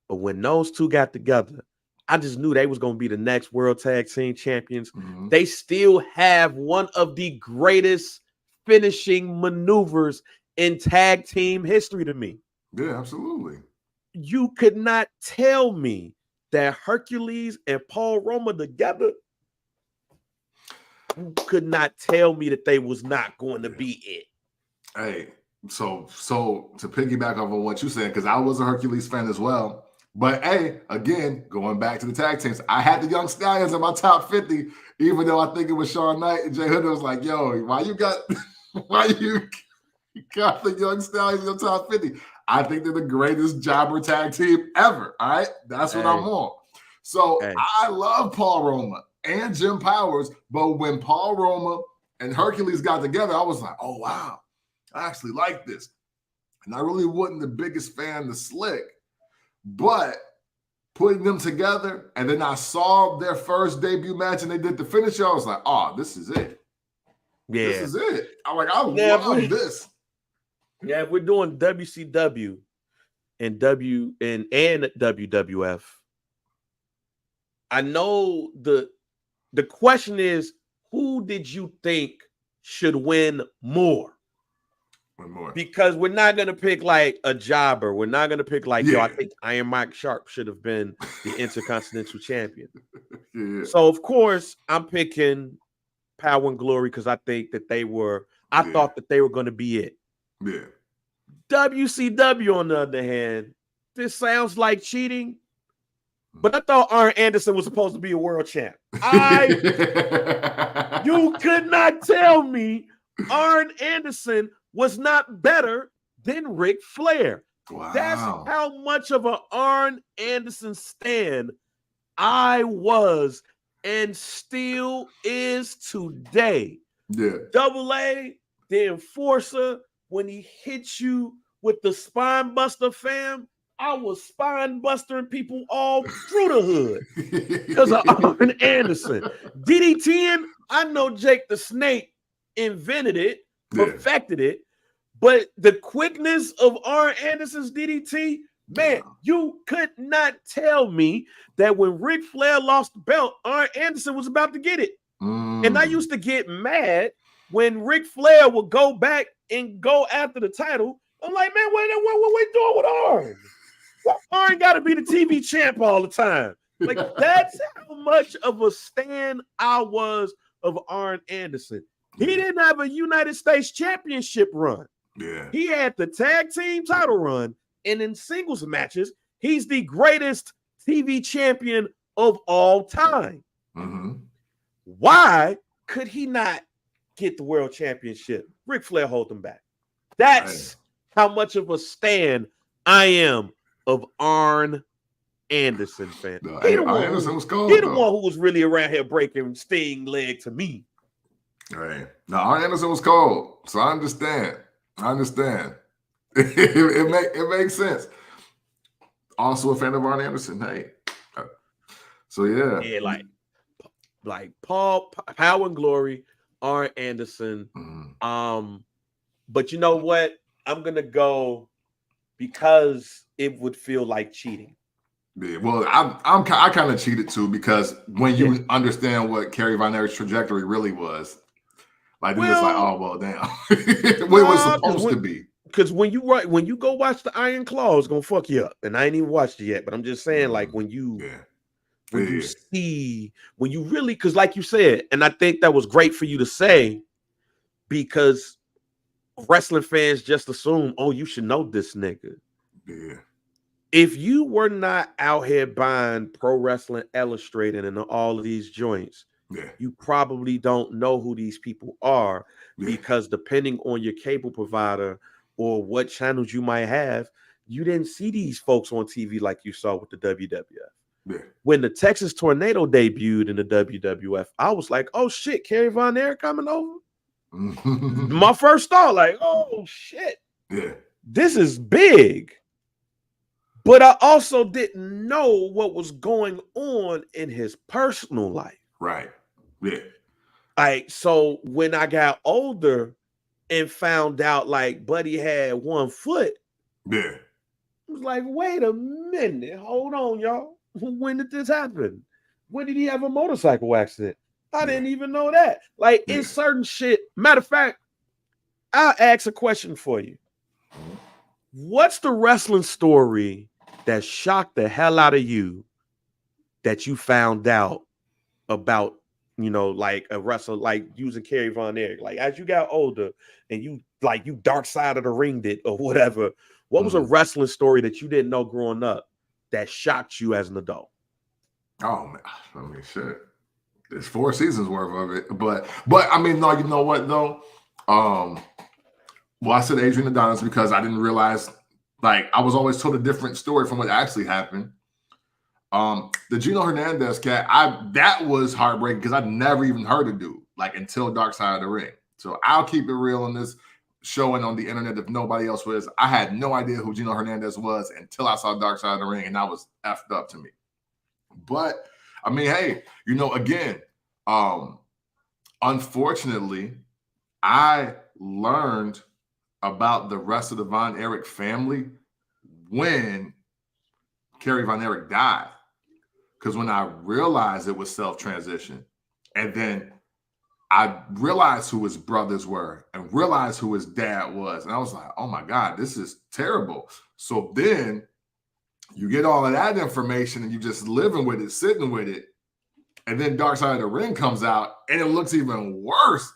But when those two got together, I just knew they was going to be the next World Tag Team Champions. Mm-hmm. They still have one of the greatest finishing maneuvers in tag team history to me.
Yeah, absolutely.
You could not tell me that Hercules and Paul Roma together, you could not tell me that they was not going to be it.
Hey, so to piggyback off of what you said, because I was a Hercules fan as well. But hey, again, going back to the tag teams, I had the Young Stallions in my top 50, even though I think it was Shawn Knight and Jay Hood. Was like, yo, why you got the Young Stallions in your top 50? I think they're the greatest jobber tag team ever. All right, that's what I'm on. So I love Paul Roma and Jim Powers, but when Paul Roma and Hercules got together, I was like, oh wow, I actually like this. And I really wasn't the biggest fan of Slick. But putting them together, and then I saw their first debut match and they did the finisher, I was like, oh, this is it. Yeah. This is it. I'm like, I love this.
Yeah, if we're doing WCW and WWF, I know the question is, who did you think should win more? Because we're not going to pick like a jobber. We're not going to pick like, yo, I think Iron Mike Sharp should have been the Intercontinental Champion. So, of course, I'm picking Power and Glory because I think that I thought that they were going to be it.
Yeah.
WCW, on the other hand, this sounds like cheating, but I thought Arn Anderson was supposed to be a world champ. You could not tell me Arn Anderson was not better than Ric Flair. Wow. That's how much of an Arn Anderson stan I was and still is today.
Yeah.
Double A, the Enforcer, when he hit you with the spine buster, fam, I was spine bustering people all through the hood because of Arn Anderson. DDTing, I know Jake the Snake invented it, perfected it, but the quickness of Arn Anderson's DDT, man, you could not tell me that when Ric Flair lost the belt, Arn Anderson was about to get it. And I used to get mad when Ric Flair would go back and go after the title. I'm like, man, what we doing with Arn? Well, Arn got to be the TV champ all the time. Like, that's how much of a stan I was of Arn Anderson. He didn't have a United States Championship run.
Yeah.
He had the tag team title run, and in singles matches, he's the greatest TV champion of all time.
Mm-hmm.
Why could he not get the world championship? Ric Flair hold him back. That's how much of a stan I am of Arn Anderson fan.
No,
He
Anderson was cold.
He the one who was really around here breaking Sting leg to me.
Hey, no, Arn Anderson was cold, so I understand. It makes sense. Also a fan of Arn Anderson. Hey, so
yeah, like Paul, Power and Glory, Arn Anderson. But you know what? I'm gonna go because it would feel like cheating.
Yeah, well, I kind of cheated too, because when you understand what Kerry Von Erich's trajectory really was, like you're just like, oh well, damn, what it was supposed to be.
Because when you go watch the Iron Claw, it's gonna fuck you up. And I ain't even watched it yet, but I'm just saying, like when you see, when you really, because like you said, and I think that was great for you to say, because wrestling fans just assume, oh, you should know this nigga.
Yeah.
If you were not out here buying Pro Wrestling Illustrated and all of these joints, you probably don't know who these people are, because depending on your cable provider or what channels you might have, you didn't see these folks on TV like you saw with the WWF.
Yeah.
When the Texas Tornado debuted in the WWF, I was like, oh shit, Kerry Von Erich coming over? My first thought, like, oh shit, this is big. But I also didn't know what was going on in his personal life.
Right. Yeah.
Like, so when I got older and found out like Buddy had 1 foot, I was like, wait a minute, hold on, y'all. When did this happen? When did he have a motorcycle accident? I didn't even know that. Like, it's certain shit. Matter of fact, I'll ask a question for you. What's the wrestling story that shocked the hell out of you that you found out about, you know, like a wrestler, like using Kerry Von Erich? Like, as you got older and you dark side of the ringed it or whatever, what was a wrestling story that you didn't know growing up that shocked you as an adult?
Oh man, I mean, shit. There's 4 seasons worth of it, but I mean, no, you know what though? Well, I said Adrian Adonis because I didn't realize, like, I was always told a different story from what actually happened. The Gino Hernandez cat, that was heartbreaking because I'd never even heard of dude, like, until Dark Side of the Ring. So I'll keep it real on this show and on the internet if nobody else was. I had no idea who Gino Hernandez was until I saw Dark Side of the Ring, and that was effed up to me. But I mean, hey, you know, again, unfortunately, I learned about the rest of the Von Erich family when Kerry Von Erich died. Because when I realized it was self-transition, and then I realized who his brothers were and realized who his dad was, and I was like, oh my God, this is terrible. So then you get all of that information and you just living with it, sitting with it. And then Dark Side of the Ring comes out and it looks even worse.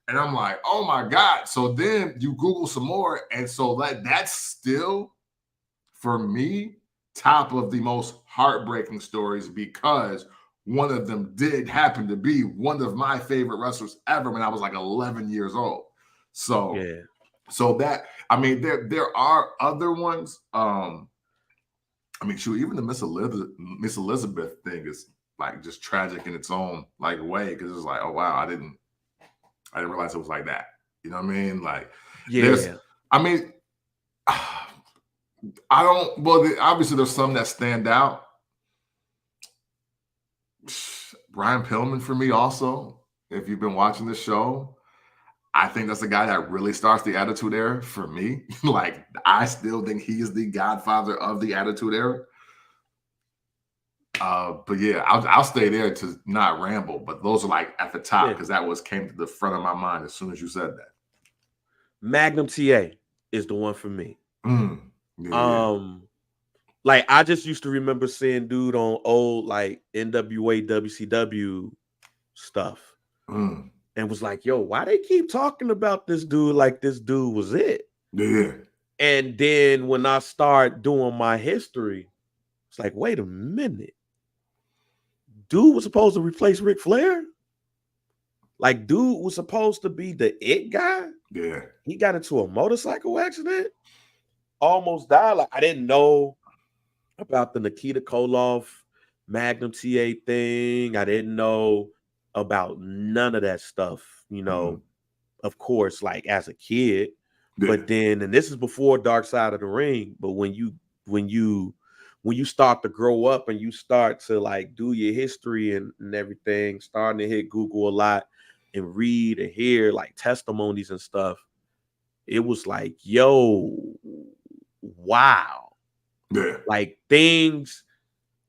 And I'm like, oh my God. So then you Google some more. And so that's still, for me, top of the most heartbreaking stories, because one of them did happen to be one of my favorite wrestlers ever when I was like 11 years old. So, so that, I mean, there are other ones. I mean, shoot, even the Miss Elizabeth thing is like just tragic in its own like way, because it's like, oh wow, I didn't realize it was like that. You know what I mean? Like, I mean, I don't. Well, obviously, there's some that stand out. Brian Pillman for me, also. If you've been watching the show, I think that's the guy that really starts the Attitude Era for me. Like, I still think he is the godfather of the Attitude Era. But yeah, I'll stay there to not ramble. But those are like at the top, because that came to the front of my mind as soon as you said that.
Magnum TA is the one for me. Like, I just used to remember seeing dude on old like NWA WCW stuff, and was like, yo, why they keep talking about this dude like this dude was it? And then when I start doing my history, it's like, wait a minute, dude was supposed to replace Ric Flair? Like, dude was supposed to be the it guy.
Yeah.
He got into a motorcycle accident, almost died. Like, I didn't know about the Nikita Koloff Magnum TA thing. I didn't know about none of that stuff, of course, like as a kid.
Yeah.
But then, and this is before Dark Side of the Ring, but when you start to grow up and you start to like do your history and everything, starting to hit Google a lot and read and hear like testimonies and stuff, it was like, yo, wow.
Yeah.
Like things,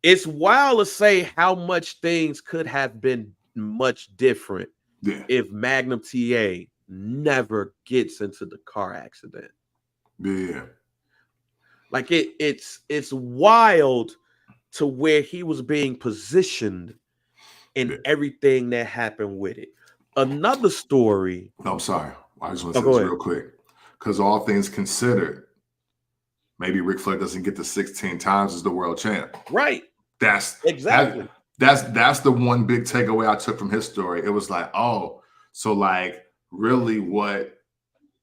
it's wild to say how much things could have been much different if Magnum TA never gets into the car accident.
Yeah.
Like it's wild to where he was being positioned and everything that happened with it. Another story.
No, I'm sorry. I just want to say
go
this
ahead.
real quick. Because all things considered, maybe Ric Flair doesn't get to 16 times as the world champ.
Right.
That's
exactly.
That's the one big takeaway I took from his story. It was like, oh, so like really what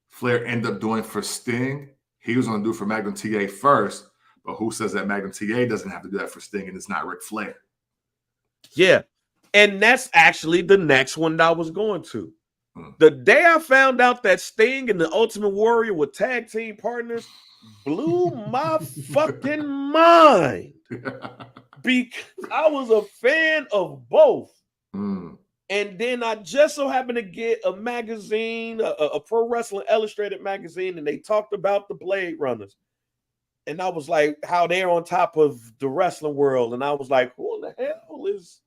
Flair ended up doing for Sting, he was going to do for Magnum TA first. But who says that Magnum TA doesn't have to do that for Sting and it's not Ric Flair?
Yeah. And that's actually the next one that I was going to. The day I found out that Sting and the Ultimate Warrior were tag team partners blew my fucking mind. Because I was a fan of both. And then I just so happened to get a magazine, a Pro Wrestling Illustrated magazine, and they talked about the Blade Runners. And I was like, how they're on top of the wrestling world. And I was like, who in the hell is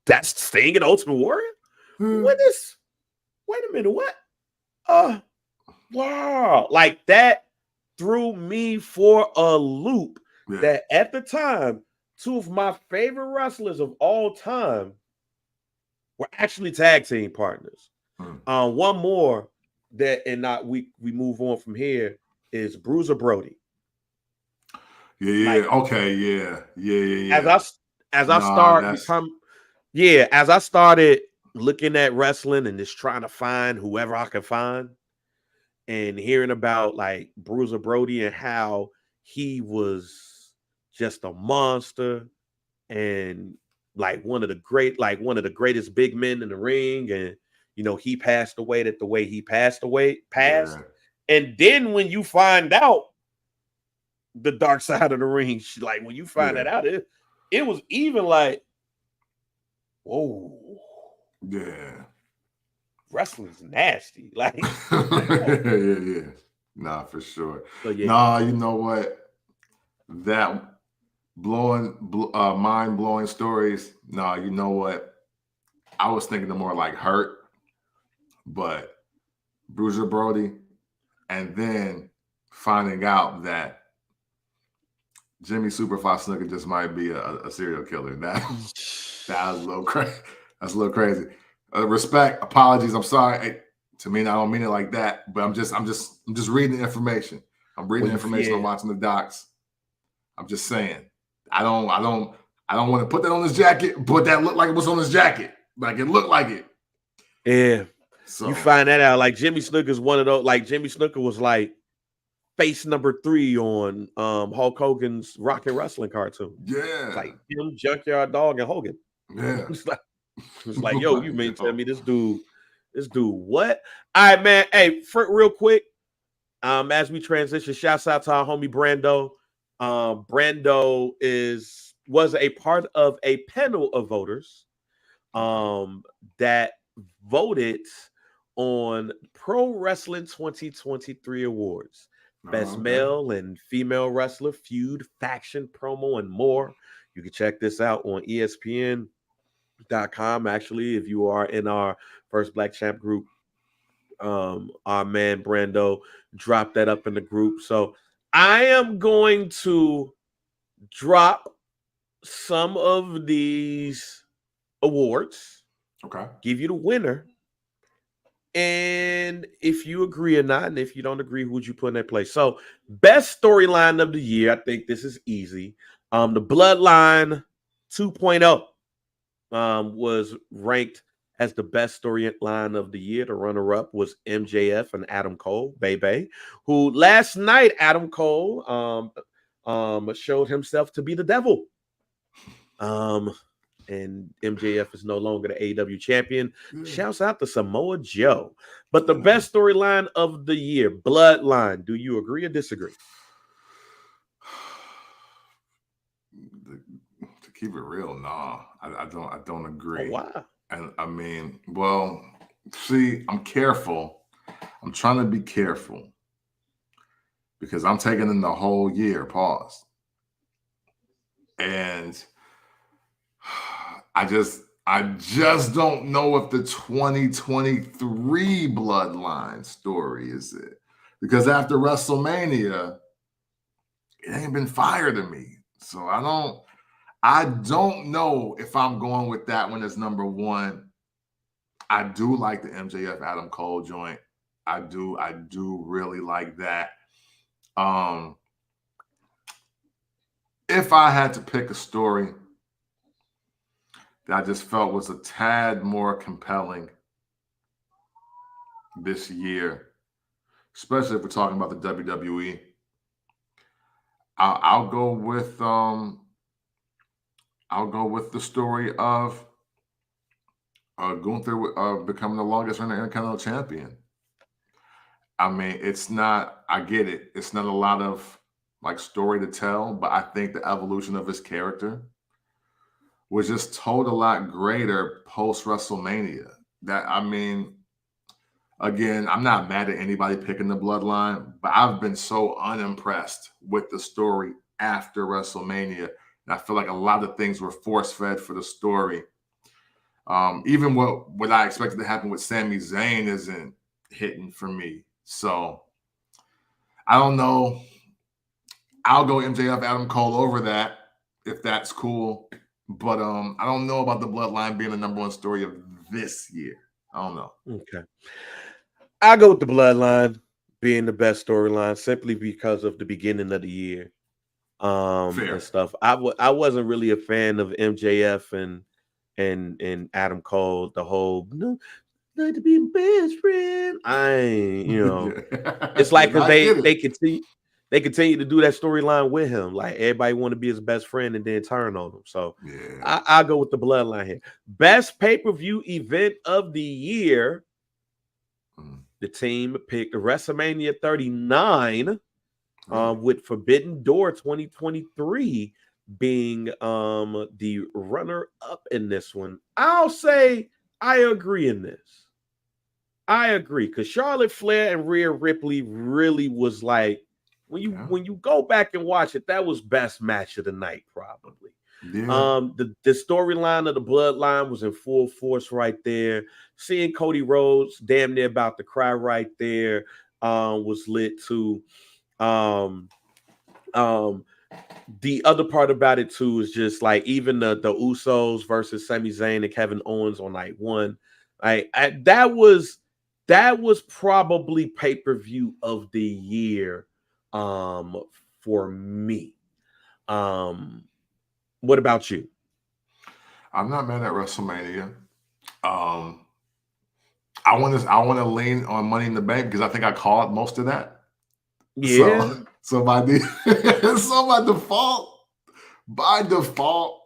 that's Sting and Ultimate Warrior? Wait a minute, what? Wow. Like that threw me for a loop. That at the time, two of my favorite wrestlers of all time were actually tag team partners. One more that, and not we move on from here, is Bruiser Brody.
Yeah. Like, okay. Yeah.
As I started looking at wrestling and just trying to find whoever I could find, and hearing about like Bruiser Brody and how he was just a monster and like one of the greatest big men in the ring, and he passed away the way he passed. And then when you find out the dark side of the ring, like when you find that out, it was even like, whoa, wrestling's nasty. Like,
yeah. Nah, for sure. Nah, you know what? That mind-blowing stories. Nah, you know what? I was thinking of more like Hurt, but Bruiser Brody, and then finding out that Jimmy Superfly Snuka just might be a serial killer. That was a little crazy. That's a little crazy. Respect, apologies. I'm sorry. Hey, to me, I don't mean it like that, but I'm just reading the information. I'm reading the information. I'm watching the docs. I'm just saying. I don't want to put that on his jacket, but that looked like it was on his jacket. Like it looked like it.
Yeah. So you find that out. Like Jimmy Snuka is one of those. Like Jimmy Snuka was like face number 3 on Hulk Hogan's Rock and Wrestling cartoon.
Yeah.
It's like him, Junkyard Dog, and Hogan.
Yeah.
It's like, yo, you mean tell me this dude what? All right, man. Hey, real quick. As we transition, shouts out to our homie Brando. Brando was a part of a panel of voters that voted on Pro Wrestling 2023 awards. Best male and female wrestler, feud, faction, promo, and more. You can check this out on ESPN.com. Actually, if you are in our First Black Champ group, our man Brando dropped that up in the group. So I am going to drop some of these awards.
Okay.
Give you the winner. And if you agree or not, and if you don't agree, who would you put in that place? So, best storyline of the year, I think this is easy. The Bloodline 2.0 was ranked as the best storyline of the year. The runner-up was MJF and Adam Cole, baby, who last night Adam Cole showed himself to be the devil. And MJF is no longer the AEW champion. Shouts out to Samoa Joe. But the best storyline of the year, Bloodline. Do you agree or disagree?
To keep it real, nah, I don't agree.
Oh, why?
And I mean, well, see, I'm careful. I'm trying to be careful because I'm taking in the whole year. Pause. And I just don't know if the 2023 Bloodline story is it. Because after WrestleMania, it ain't been fire to me. So I don't know if I'm going with that one as number one. I do like the MJF Adam Cole joint. I do really like that. If I had to pick a story that I just felt was a tad more compelling this year, especially if we're talking about the WWE, I'll go with the story of Gunther becoming the longest running Intercontinental Champion. I mean, I get it. It's not a lot of like story to tell, but I think the evolution of his character was just told a lot greater post WrestleMania. That, I mean, again, I'm not mad at anybody picking the Bloodline, but I've been so unimpressed with the story after WrestleMania. And I feel like a lot of things were force-fed for the story. Even what I expected to happen with Sami Zayn isn't hitting for me. So I don't know. I'll go MJF Adam Cole over that if that's cool. But I don't know about the Bloodline being the number one story of this year. I don't know.
Okay. I go with the Bloodline being the best storyline simply because of the beginning of the year. And stuff. I wasn't really a fan of MJF and Adam Cole, the whole like to be best friend. I ain't, it's like because they continue to do that storyline with him. Like everybody want to be his best friend and then turn on him. So yeah. I go with the Bloodline here. Best pay-per-view event of the year. The team picked WrestleMania 39 with Forbidden Door 2023 being the runner-up in this one. I'll say I agree in this. I agree because Charlotte Flair and Rhea Ripley really was like when you go back and watch it, that was best match of the night probably. Yeah. The storyline of the Bloodline was in full force right there. Seeing Cody Rhodes damn near about to cry right there was lit too. The other part about it too is just like even the Usos versus Sami Zayn and Kevin Owens on night one. That was probably pay-per-view of the year for me. What about you?
I'm not mad at WrestleMania. I want to lean on Money in the Bank because I think I called most of that.
Yeah.
So by default,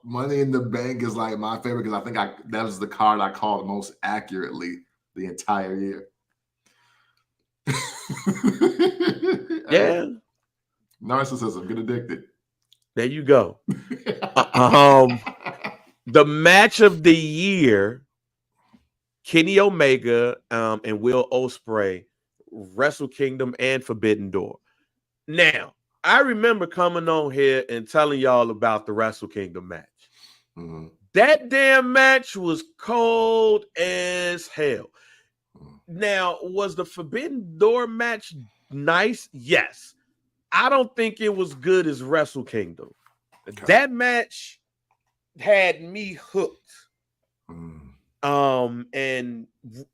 Money in the Bank is like my favorite because I think that was the card I called most accurately the entire year.
Yeah.
Narcissism, get addicted.
There you go. The match of the year, Kenny Omega and Will Ospreay, Wrestle Kingdom and Forbidden Door. Now, I remember coming on here and telling y'all about the Wrestle Kingdom match. Mm-hmm. That damn match was cold as hell. Now, was the Forbidden Door match nice? Yes. I don't think it was good as Wrestle Kingdom. Okay. That match had me hooked. And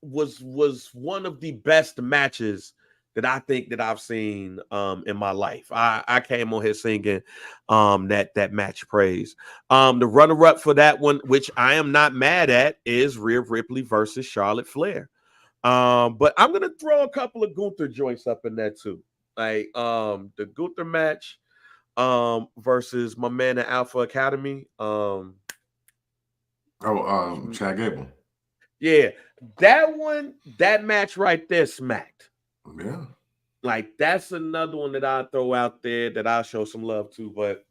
was one of the best matches that I think that I've seen in my life. I came on here singing that match praise. The runner-up for that one, which I am not mad at, is Rhea Ripley versus Charlotte Flair. But I'm gonna throw a couple of Gunther joints up in there too. Like the Gunther match versus my man at Alpha Academy.
Chad Gable.
Yeah, that one, that match right there smacked.
Yeah.
Like that's another one that I throw out there that I'll show some love to, but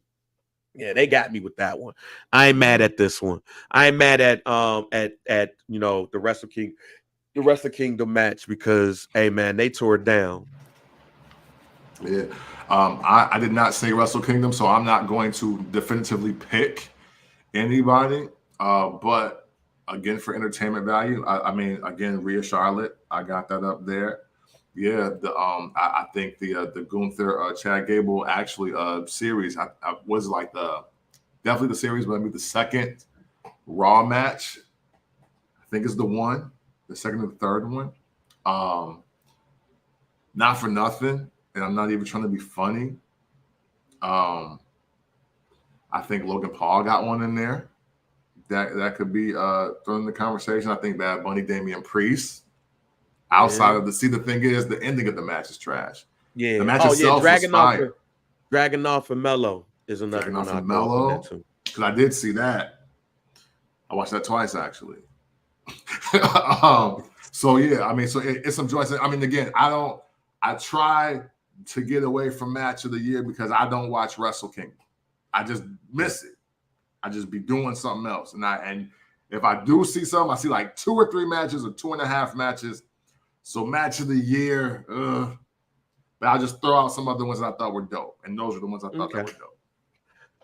yeah, they got me with that one. I ain't mad at this one. I ain't mad at the Wrestle Kingdom match because hey man, they tore it down.
Yeah. I did not say Wrestle Kingdom, so I'm not going to definitively pick anybody. But again, for entertainment value, I mean, again, Rhea Charlotte, I got that up there. Yeah, I think the Gunther Chad Gable actually series I was like definitely the series, but maybe the second Raw match. I think is the second and the third one. Not for nothing, and I'm not even trying to be funny. I think Logan Paul got one in there. That could be thrown in the conversation. I think Bad Bunny, Damian Priest. Outside of the thing is the ending of the match is trash.
Yeah.
The match itself was fire.
Dragunov and Mello is another one.
And Mello, because I did see that. I watched that twice actually. So yeah, I mean, so it's some joints. I mean, again, I try to get away from match of the year because I don't watch Wrestle Kingdom. I just miss it. I just be doing something else. And if I do see something, I see like 2 or 3 matches or 2.5 matches. So match of the year, but I'll just throw out some other ones that I thought were dope. And those are the ones I thought that were dope.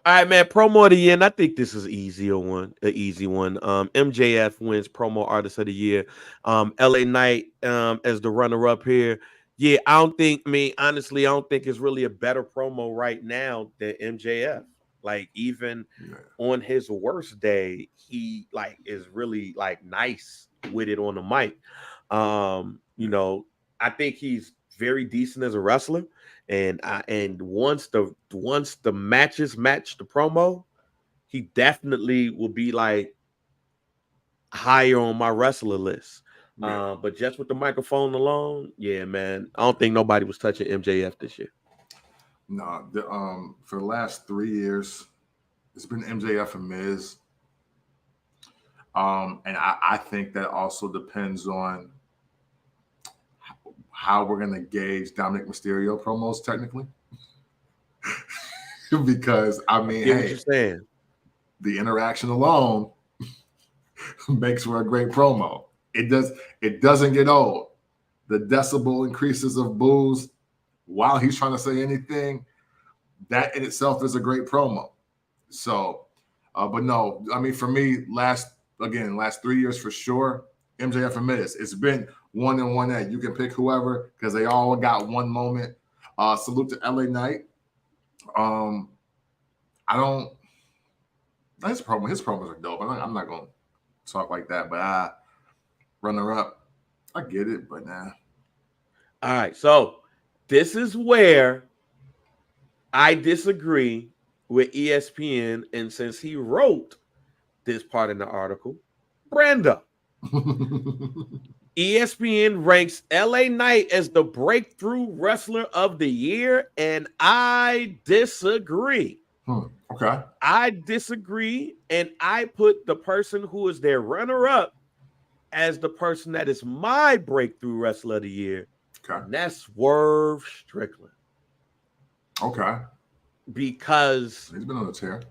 All right, man. Promo of the year, and I think this is an easy one. MJF wins Promo Artist of the Year. LA Knight as the runner-up here. Yeah, honestly, I don't think it's really a better promo right now than MJF. Like, even on his worst day, he like is really like nice with it on the mic. I think he's very decent as a wrestler, and once the matches match the promo, he definitely will be like higher on my wrestler list. But just with the microphone alone, yeah, man, I don't think nobody was touching MJF this year.
No, for the last 3 years, it's been MJF and Miz. And I think that also depends on how we're going to gauge Dominic Mysterio promos technically. Because, I mean,
what you're saying.
The interaction alone makes for a great promo. It doesn't get old. The decibel increases of boos while he's trying to say anything, that in itself is a great promo. So, but no, I mean, for me, last 3 years for sure, MJF and Miz. It's been 1 and 1A. You can pick whoever because they all got one moment. Salute to LA Knight. His promos are dope. I'm not going to talk like that, but runner up, I get it, but nah.
All right, so this is where I disagree with ESPN, and since he wrote this part in the article, Brando. ESPN ranks LA Knight as the breakthrough wrestler of the year, and I disagree.
Okay.
I disagree, and I put the person who is their runner-up as the person that is my breakthrough wrestler of the year.
Okay.
And that's Swerve Strickland.
Okay.
Because
he's been on the tear.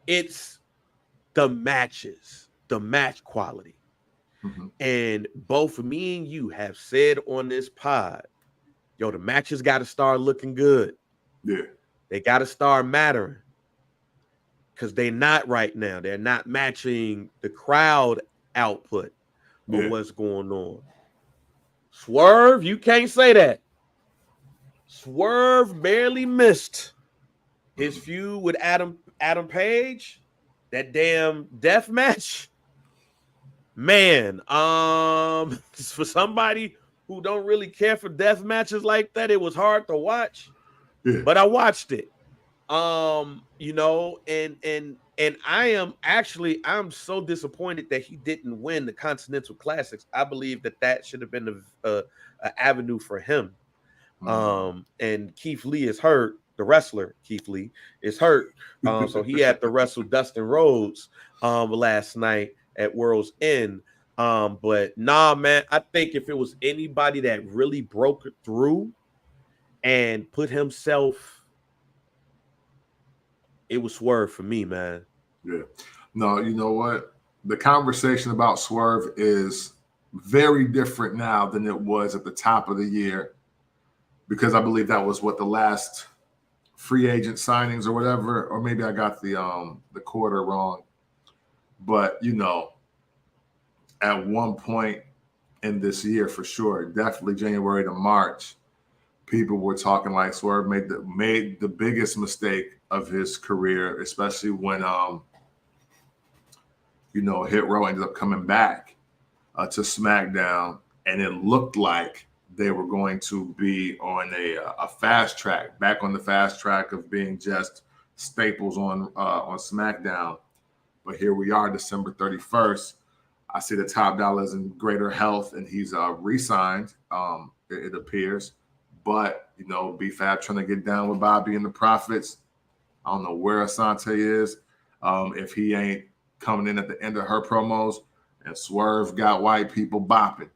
It's the matches, the match quality. Mm-hmm. And both me and you have said on this pod, the matches got to start looking good.
Yeah.
They got to start mattering. Because they're not right now. They're not matching the crowd output of what's going on. Swerve, you can't say that. Swerve barely missed his feud with Adam Page. That damn death match. Man, for somebody who don't really care for death matches like that, it was hard to watch.
Yeah.
But I watched it. You know, and I'm so disappointed that he didn't win the Continental Classics. I believe that should have been a avenue for him. And Keith Lee is hurt. The wrestler Keith Lee is hurt. So he had to wrestle Dustin Rhodes last night at World's End. But nah, man, I think if it was anybody that really broke through and put himself, it was Swerve for me, man.
Yeah. No, you know what? The conversation about Swerve is very different now than it was at the top of the year, because I believe that was what the last free agent signings or whatever, or maybe I got the quarter wrong. But you know, at one point in this year, for sure, definitely January to March, people were talking like Swerve made the biggest mistake of his career, especially when you know, Hit Row ended up coming back to SmackDown, and it looked like they were going to be on a fast track, back on the fast track of being just staples on SmackDown. But here we are, December 31st. I see the Top Dollar is in greater health, and he's re-signed, it appears. But, you know, B-Fab trying to get down with Bobby and the Profits. I don't know where Asante is. If he ain't coming in at the end of her promos, and Swerve got white people bopping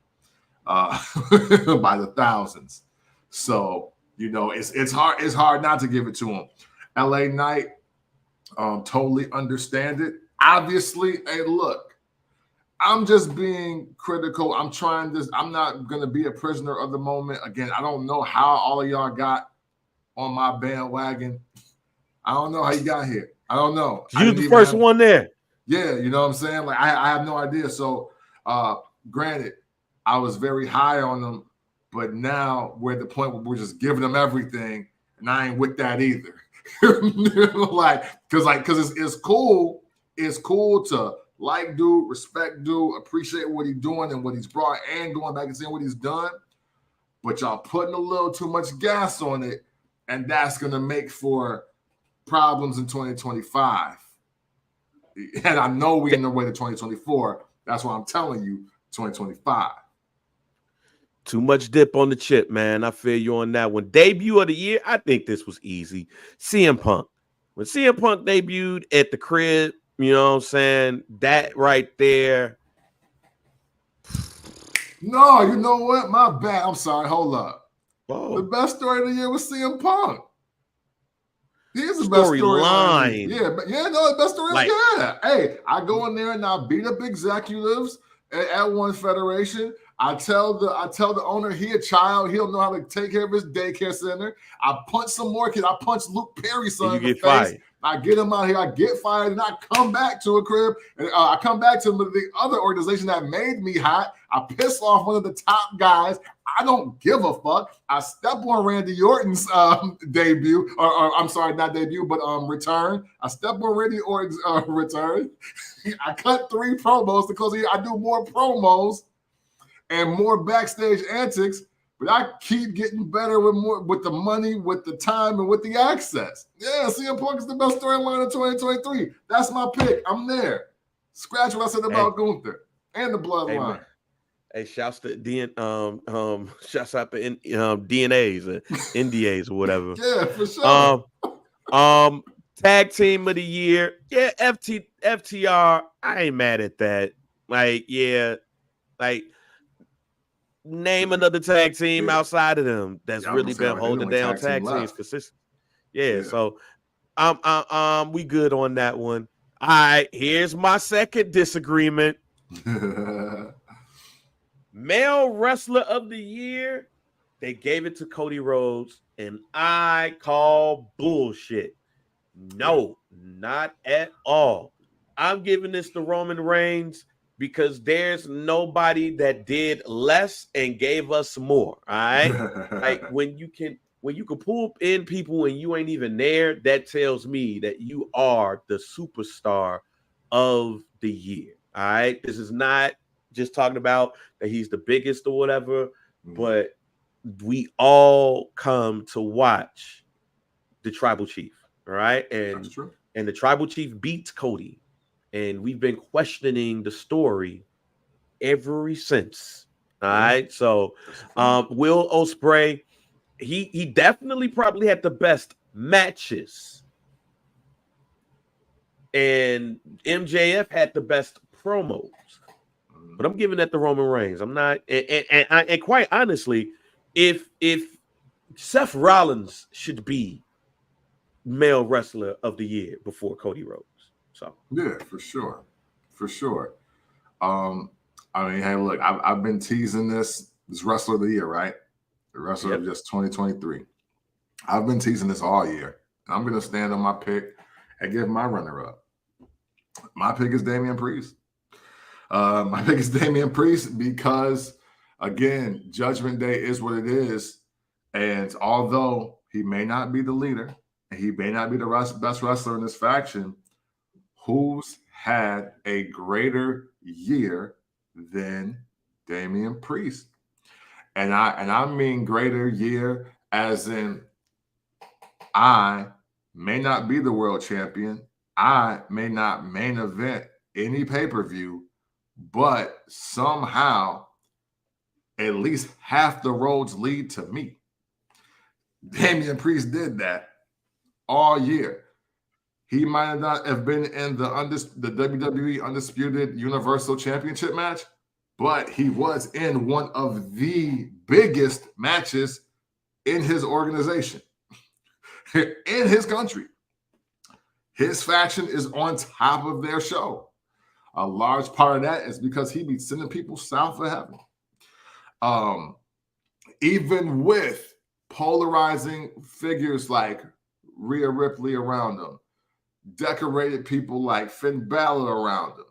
by the thousands. So, you know, it's hard not to give it to him. LA Knight, totally understand it. Obviously, hey, look, I'm just being critical. I'm not going to be a prisoner of the moment. Again, I don't know how all of y'all got on my bandwagon. I don't know how you got here. I don't know.
You the first one there.
Yeah, you know what I'm saying? Like, I have no idea. So, granted, I was very high on them, but now we're at the point where we're just giving them everything, and I ain't with that either. Because it's cool. It's cool to like dude, respect dude, appreciate what he's doing and what he's brought, and going back and seeing what he's done. But y'all putting a little too much gas on it, and that's gonna make for problems in 2025. And I know we're in the way to 2024. That's why I'm telling you 2025.
Too much dip on the chip, man. I feel you on that one. Debut of the year, I think this was easy. CM Punk. When CM Punk debuted at the crib, you know what I'm saying? That right there.
No, you know what? My bad. I'm sorry. Hold up.
Oh.
The best story of the year was CM Punk. He's the best storyline. The best story. Yeah. Hey, I go in there and I beat up executives at One Federation. I tell the owner he a child. He don't know how to take care of his daycare center. I punch some more kids. I punch Luke Perry's son in the face. Fired. I get him out here. I get fired, and I come back to a crib. And I come back to the other organization that made me hot. I piss off one of the top guys. I don't give a fuck. I step on Randy Orton's debut, or I'm sorry, not debut, but return. I step on Randy Orton's return. I cut 3 promos because I do more promos and more backstage antics, but I keep getting better with the money, with the time, and with the access. Yeah, CM Punk is the best storyline of 2023. That's my pick. I'm there. Scratch what I said about Gunther and the Bloodline.
Hey, shouts to shouts out to DNAs or NDAs or whatever.
Yeah, for sure.
Tag team of the year. Yeah, FTR. I ain't mad at that. Name another tag team outside of them that's really been holding down tag teams consistently. Yeah, so we good on that one. All right, here's my second disagreement. Male wrestler of the year, they gave it to Cody Rhodes, and I call bullshit. No, not at all. I'm giving this to Roman Reigns because there's nobody that did less and gave us more. All right. Like when you can pull in people and you ain't even there, that tells me that you are the superstar of the year. All right. This is not just talking about that he's the biggest or whatever. but we all come to watch the tribal chief, all right?
That's true.
And the tribal chief beats Cody, and we've been questioning the story ever since. All right. So Will Ospreay, he definitely probably had the best matches. And MJF had the best promos. But I'm giving that to Roman Reigns. I'm not, and quite honestly, if Seth Rollins should be male wrestler of the year before Cody Rhodes. So
yeah, for sure. For sure. I mean, hey, look, I've been teasing this wrestler of the year, right? The wrestler of just 2023. I've been teasing this all year. I'm going to stand on my pick and give my runner-up. My pick is Damian Priest. My pick is Damian Priest because, again, Judgment Day is what it is. And although he may not be the leader and he may not be the best wrestler in this faction, who's had a greater year than Damian Priest? And I mean greater year as in I may not be the world champion. I may not main event any pay-per-view, but somehow at least half the roads lead to me. Damian Priest did that all year. He might not have been in the WWE Undisputed Universal Championship match, but he was in one of the biggest matches in his organization, in his country. His faction is on top of their show. A large part of that is because he be sending people south of heaven. Even with polarizing figures like Rhea Ripley around him, decorated people like Finn Balor around him,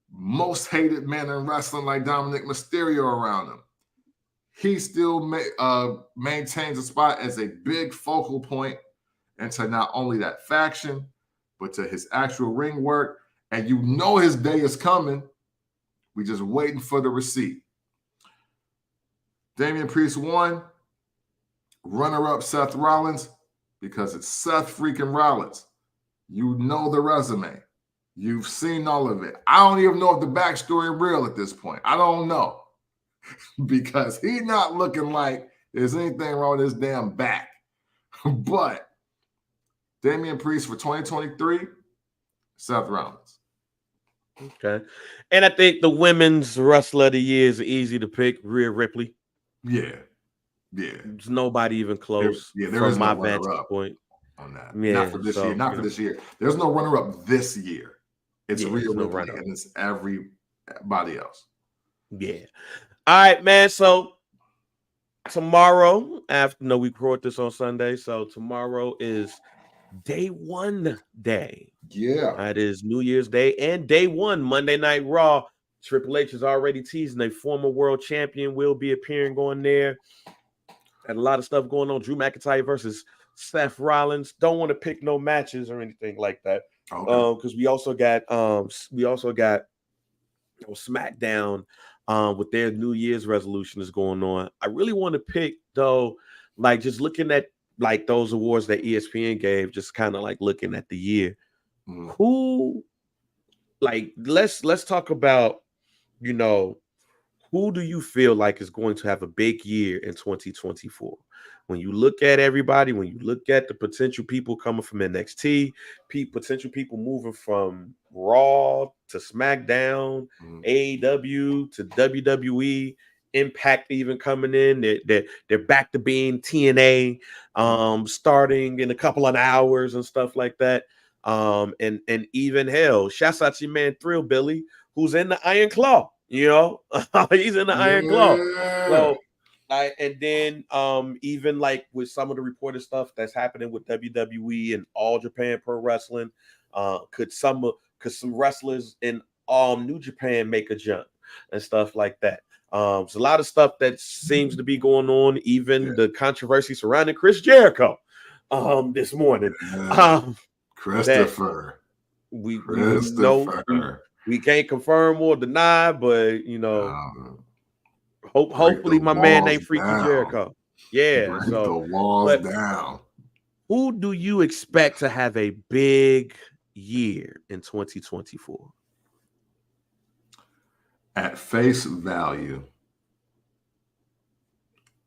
most hated man in wrestling like Dominic Mysterio around him, he still maintains a spot as a big focal point into not only that faction, but to his actual ring work. And you know his day is coming. We just waiting for the receipt. Damian Priest won. Runner-up Seth Rollins, because it's Seth freaking Rollins. You know the resume. You've seen all of it. I don't even know if the backstory is real at this point. I don't know. Because he's not looking like there's anything wrong with his damn back. But Damian Priest for 2023, Seth Rollins.
Okay. And I think the women's wrestler of the year is easy to pick, Rhea Ripley.
Yeah. Yeah.
There's nobody even close
there
from
is
my
no
vantage
runner-up
point.
On that.
Yeah,
not for this year. Not for this year. There's no runner-up this year. It's Rhea Ripley and it's everybody else.
Yeah. All right, man. So tomorrow, we record this on Sunday. So tomorrow is day one day.
Yeah.
That is New Year's Day and day one, Monday Night Raw. Triple H is already teasing a former world champion will be appearing on there. Had a lot of stuff going on. Drew McIntyre versus Seth Rollins. Don't want to pick no matches or anything like that. Okay. Because we also got SmackDown with their New Year's resolution is going on. I really want to pick though, like just looking at like those awards that ESPN gave, just kind of like looking at the year. Who, like, let's talk about, who do you feel like is going to have a big year in 2024? When you look at everybody, when you look at the potential people coming from NXT, potential people moving from Raw to SmackDown, AEW to WWE, Impact even coming in, they're back to being TNA, starting in a couple of hours and stuff like that. And even hell, shouts out to your man Thrill Billy, who's in the Iron Claw. He's in the Iron Claw. So, and then even like with some of the reported stuff that's happening with WWE and All Japan Pro Wrestling, could some wrestlers in New Japan make a jump and stuff like that. There's a lot of stuff that seems to be going on. Even the controversy surrounding Chris Jericho this morning.
Christopher.
We know we can't confirm or deny, but Hopefully, my man named Freaky
down.
Jericho. Yeah.
Break
So
the walls down.
Who do you expect to have a big year in 2024?
At face value,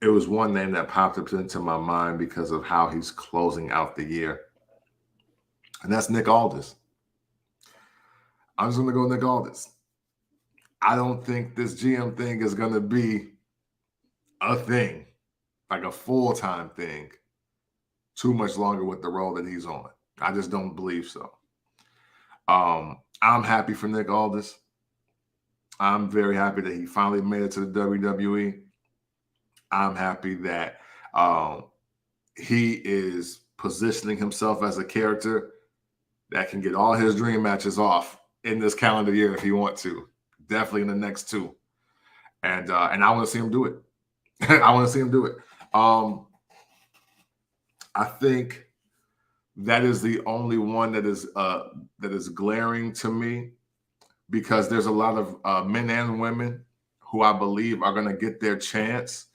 it was one name that popped up into my mind because of how he's closing out the year. And that's Nick Aldis. I'm just going to go Nick Aldis. I don't think this GM thing is going to be a thing, like a full-time thing, too much longer with the role that he's on. I just don't believe so. I'm happy for Nick Aldis. I'm very happy that he finally made it to the WWE. I'm happy that he is positioning himself as a character that can get all his dream matches off in this calendar year if he wants to. Definitely in the next two. And I want to see him do it. I want to see him do it. I think that is the only one that is glaring to me, because there's a lot of men and women who I believe are going to get their chance.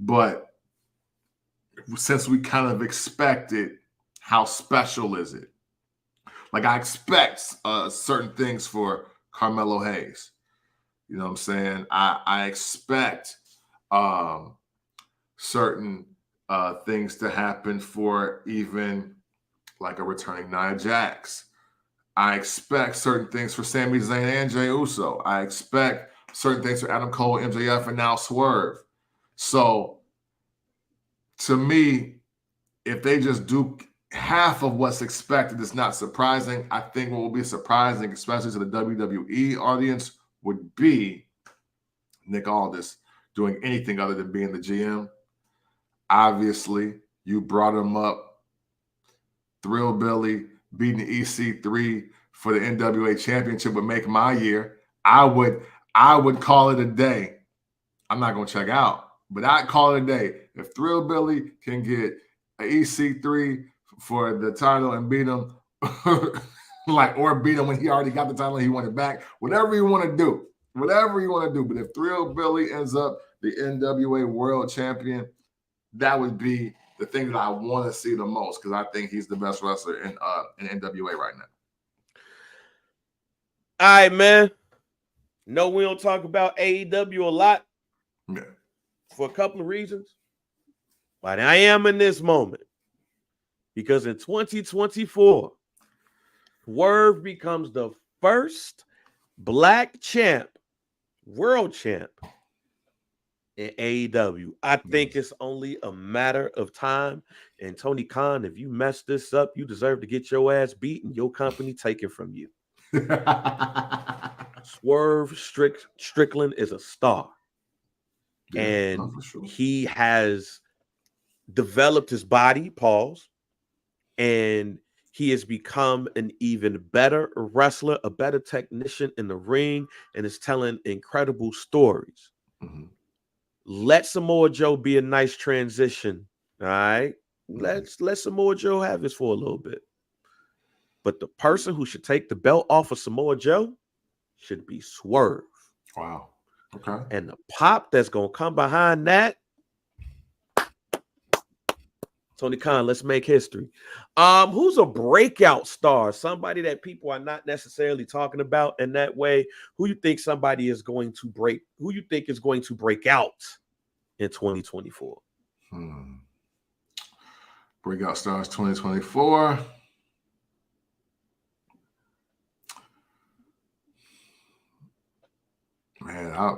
But since we kind of expected, how special is it? Like, I expect certain things for Carmelo Hayes. You know what I'm saying? I expect certain things to happen for even like a returning Nia Jax. I expect certain things for Sami Zayn and Jey Uso. I expect certain things for Adam Cole, MJF, and now Swerve. So, to me, if they just do half of what's expected, it's not surprising. I think what will be surprising, especially to the WWE audience, would be Nick Aldis doing anything other than being the GM. Obviously, you brought him up. Thrill Billy beating the EC3 for the NWA Championship would make my year. I would call it a day. I'm not going to check out, but I'd call it a day. If Thrill Billy can get an EC3 for the title and beat him, or beat him when he already got the title and he won it back, whatever you want to do. Whatever you want to do. But if Thrill Billy ends up the NWA World Champion, that would be the thing that I want to see the most, because I think he's the best wrestler in NWA right now.
All right, man. No, we don't talk about AEW a lot.
Yeah.
For a couple of reasons. But I am in this moment because in 2024, Swerve becomes the first black champ, world champ in AEW. I think it's only a matter of time. And Tony Khan, if you mess this up, you deserve to get your ass beat and your company taken from you. Swerve Strickland is a star. Yeah, and he has developed his body, and he has become an even better wrestler, a better technician in the ring, and is telling incredible stories. Mm-hmm. Let Samoa Joe be a nice transition. All right. Mm-hmm. Let Samoa Joe have this for a little bit. But the person who should take the belt off of Samoa Joe should be Swerve.
Wow. Okay.
And the pop that's going to come behind that, Tony Khan, let's make history. Who's a breakout star? Somebody that people are not necessarily talking about in that way. Who you think somebody is going to break? Who you think is going to break out in 2024?
Breakout stars 2024. Man,
I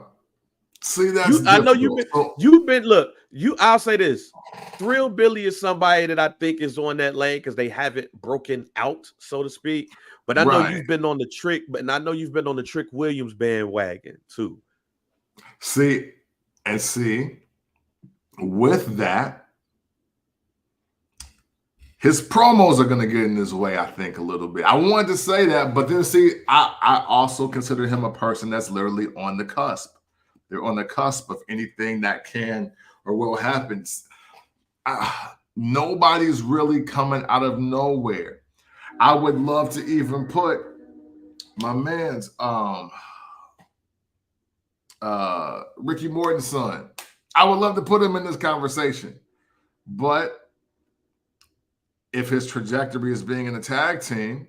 know you've been. Look, I'll say this: Thrill Billy is somebody that I think is on that lane because they haven't broken out, so to speak. But I know you've been on the Trick, I know you've been on the Trick Williams bandwagon too.
See, with that, his promos are going to get in his way, I think, a little bit. I wanted to say that, but then I also consider him a person that's literally on the cusp. They're on the cusp of anything that can or will happen. Nobody's really coming out of nowhere. I would love to even put my man's Ricky Morton's son. I would love to put him in this conversation, but if his trajectory is being in a tag team,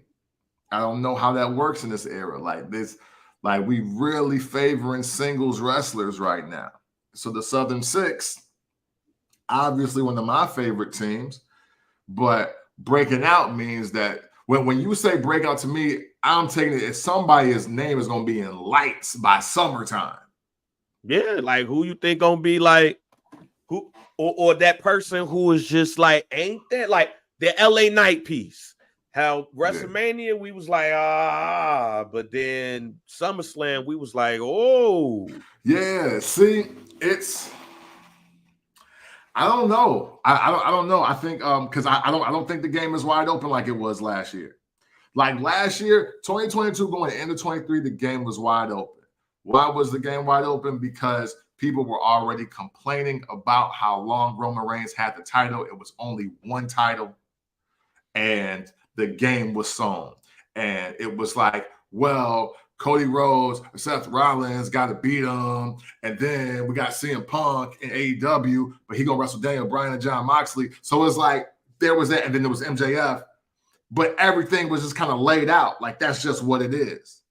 I don't know how that works in this era. Like this, like we really favoring singles wrestlers right now. So the Southern Six, obviously one of my favorite teams, but breaking out means that when you say breakout to me, I'm taking it as somebody's name is going to be in lights by summertime.
Yeah, like who you think gonna be like who or that person who is just like ain't that like the LA Night piece? How WrestleMania we was like but then SummerSlam we was like
yeah. See, it's I don't know. I don't know. I think because I don't think the game is wide open like it was last year. Like last year, 2022 going into 23, the game was wide open. Why was the game wide open? Because people were already complaining about how long Roman Reigns had the title. It was only one title, and the game was sown. And it was like, well, Cody Rhodes, Seth Rollins got to beat him. And then we got CM Punk in AEW, but he going to wrestle Daniel Bryan and John Moxley. So it's like there was that. And then there was MJF. But everything was just kind of laid out. Like that's just what it is.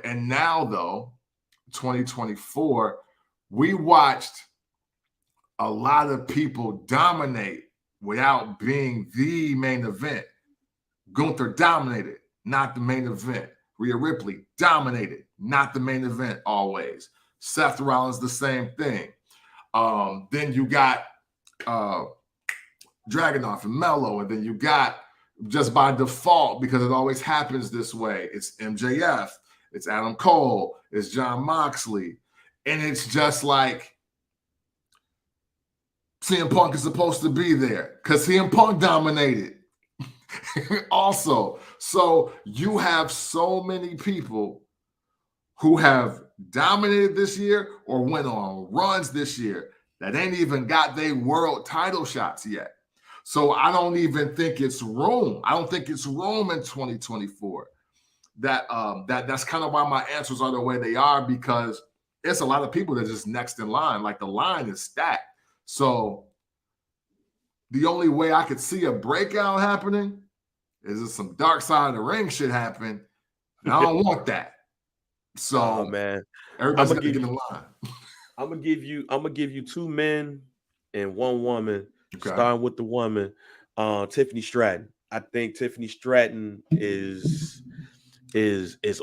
And now, though, 2024, we watched a lot of people dominate without being the main event. Gunther dominated, not the main event. Rhea Ripley dominated, not the main event always. Seth Rollins, the same thing. Then you got Dragunov and Mello, and then you got just by default, because it always happens this way, it's MJF, it's Adam Cole, it's John Moxley, and it's just like CM Punk is supposed to be there because CM Punk dominated also. So you have so many people who have dominated this year or went on runs this year that ain't even got their world title shots yet. So I don't even think it's room. I don't think it's room in 2024. That's kind of why my answers are the way they are, because it's a lot of people that are just next in line. Like the line is stacked. So the only way I could see a breakout happening is if some dark side of the ring shit happen. And I don't want that. So
man,
everybody's got to get in line.
I'm gonna give you two men and one woman. Okay. Starting with the woman, Tiffany Stratton. I think Tiffany Stratton is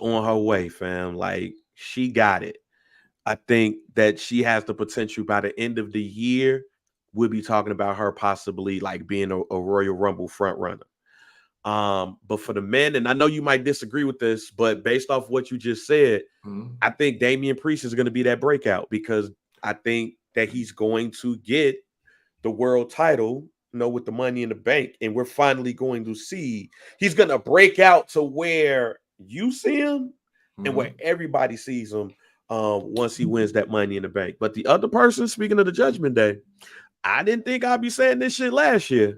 on her way, fam. Like she got it. I think that she has the potential by the end of the year. We'll be talking about her possibly like being a Royal Rumble front runner. But for the men, and I know you might disagree with this, but based off what you just said, I think Damian Priest is going to be that breakout, because I think that he's going to get the world title, with the Money in the Bank, and we're finally going to see he's going to break out to where you see him and where everybody sees him once he wins that Money in the Bank. But the other person, speaking of the Judgment Day, I didn't think I'd be saying this shit last year,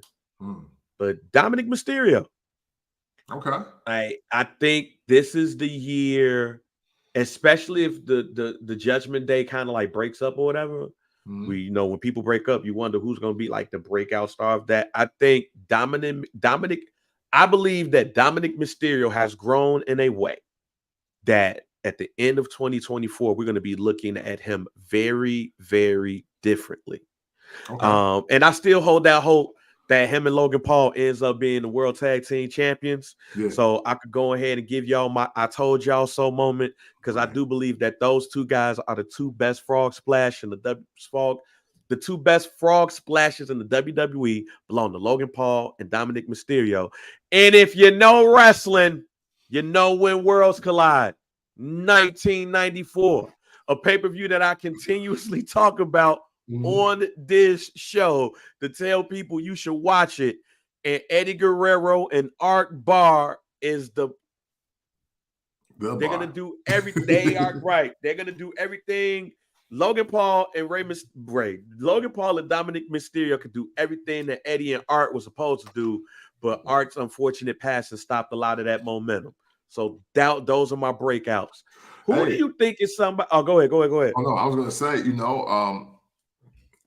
but Dominic Mysterio.
Okay.
I think this is the year, especially if the Judgment Day kind of like breaks up or whatever. We when people break up, you wonder who's going to be like the breakout star of that. I think Dominic. I believe that Dominic Mysterio has grown in a way that at the end of 2024, we're going to be looking at him very, very differently. Okay. And I still hold that hope that him and Logan Paul ends up being the World Tag Team Champions. Yeah. So I could go ahead and give y'all my I told y'all so moment, because I do believe that those two guys are the two best frog splash in the two best frog splashes in the WWE belong to Logan Paul and Dominic Mysterio. And if you know wrestling, you know when worlds collide. 1994, a pay-per-view that I continuously talk about on this show to tell people you should watch it. And Eddie Guerrero and Art Barr is they're going to do everything. They are right. They're going to do everything. Logan Paul and Logan Paul and Dominic Mysterio could do everything that Eddie and Art was supposed to do, but Art's unfortunate passing stopped a lot of that momentum. So those are my breakouts. Who do you think is somebody? Oh, go ahead.
Oh no, I was gonna say,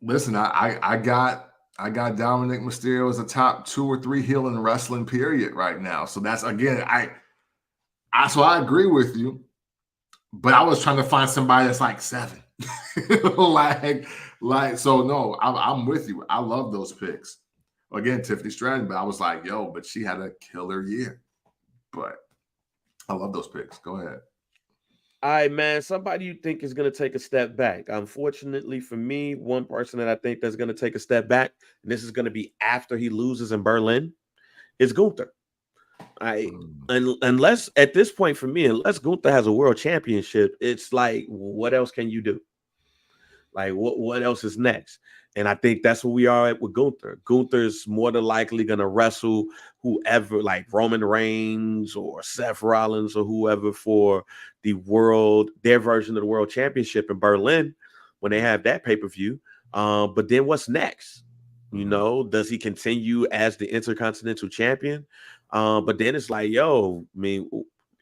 listen, I got Dominic Mysterio as a top 2 or 3 heel in wrestling period right now. So that's again, so I agree with you, but I was trying to find somebody that's like 7. So no, I'm with you. I love those picks. Again, Tiffany Stratton, but I was like, yo, but she had a killer year. But I love those picks. Go ahead.
All right, man. Somebody you think is going to take a step back. Unfortunately for me, one person that I think that's going to take a step back, and this is going to be after he loses in Berlin, is Gunther. Unless at this point for me, unless Gunther has a world championship, it's like, what else can you do? Like, what else is next? And I think that's where we are at with Gunther. Gunther's more than likely going to wrestle whoever, like Roman Reigns or Seth Rollins or whoever, for their version of the world championship in Berlin when they have that pay-per-view. But then what's next? Does he continue as the Intercontinental Champion? But then it's like, yo, I mean,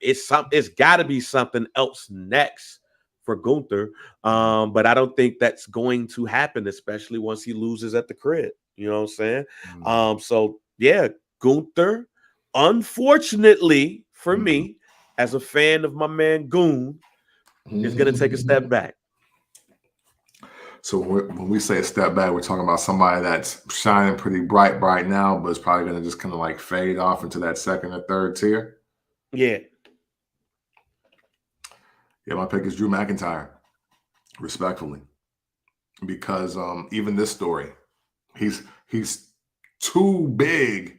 it's got to be something else next for Gunther. But I don't think that's going to happen, especially once he loses at the crib. You know what I'm saying? So yeah, Gunther, unfortunately for me, as a fan of my man Goon, is going to take a step back.
So when we say a step back, we're talking about somebody that's shining pretty bright right now, but it's probably going to just kind of like fade off into that second or third tier.
Yeah.
Yeah, my pick is Drew McIntyre, respectfully, because even this story, he's too big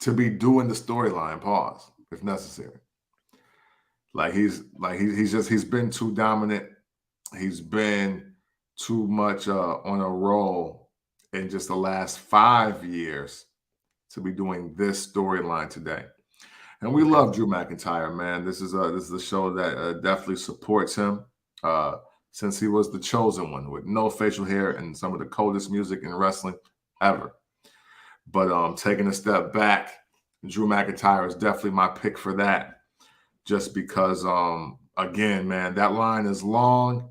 to be doing the storyline. Pause if necessary. He's been too dominant. He's been too much on a roll in just the last 5 years to be doing this storyline today. And we love Drew McIntyre, man. This is a show that definitely supports him since he was the chosen one with no facial hair and some of the coldest music in wrestling ever. But taking a step back, Drew McIntyre is definitely my pick for that, just because, again, man, that line is long.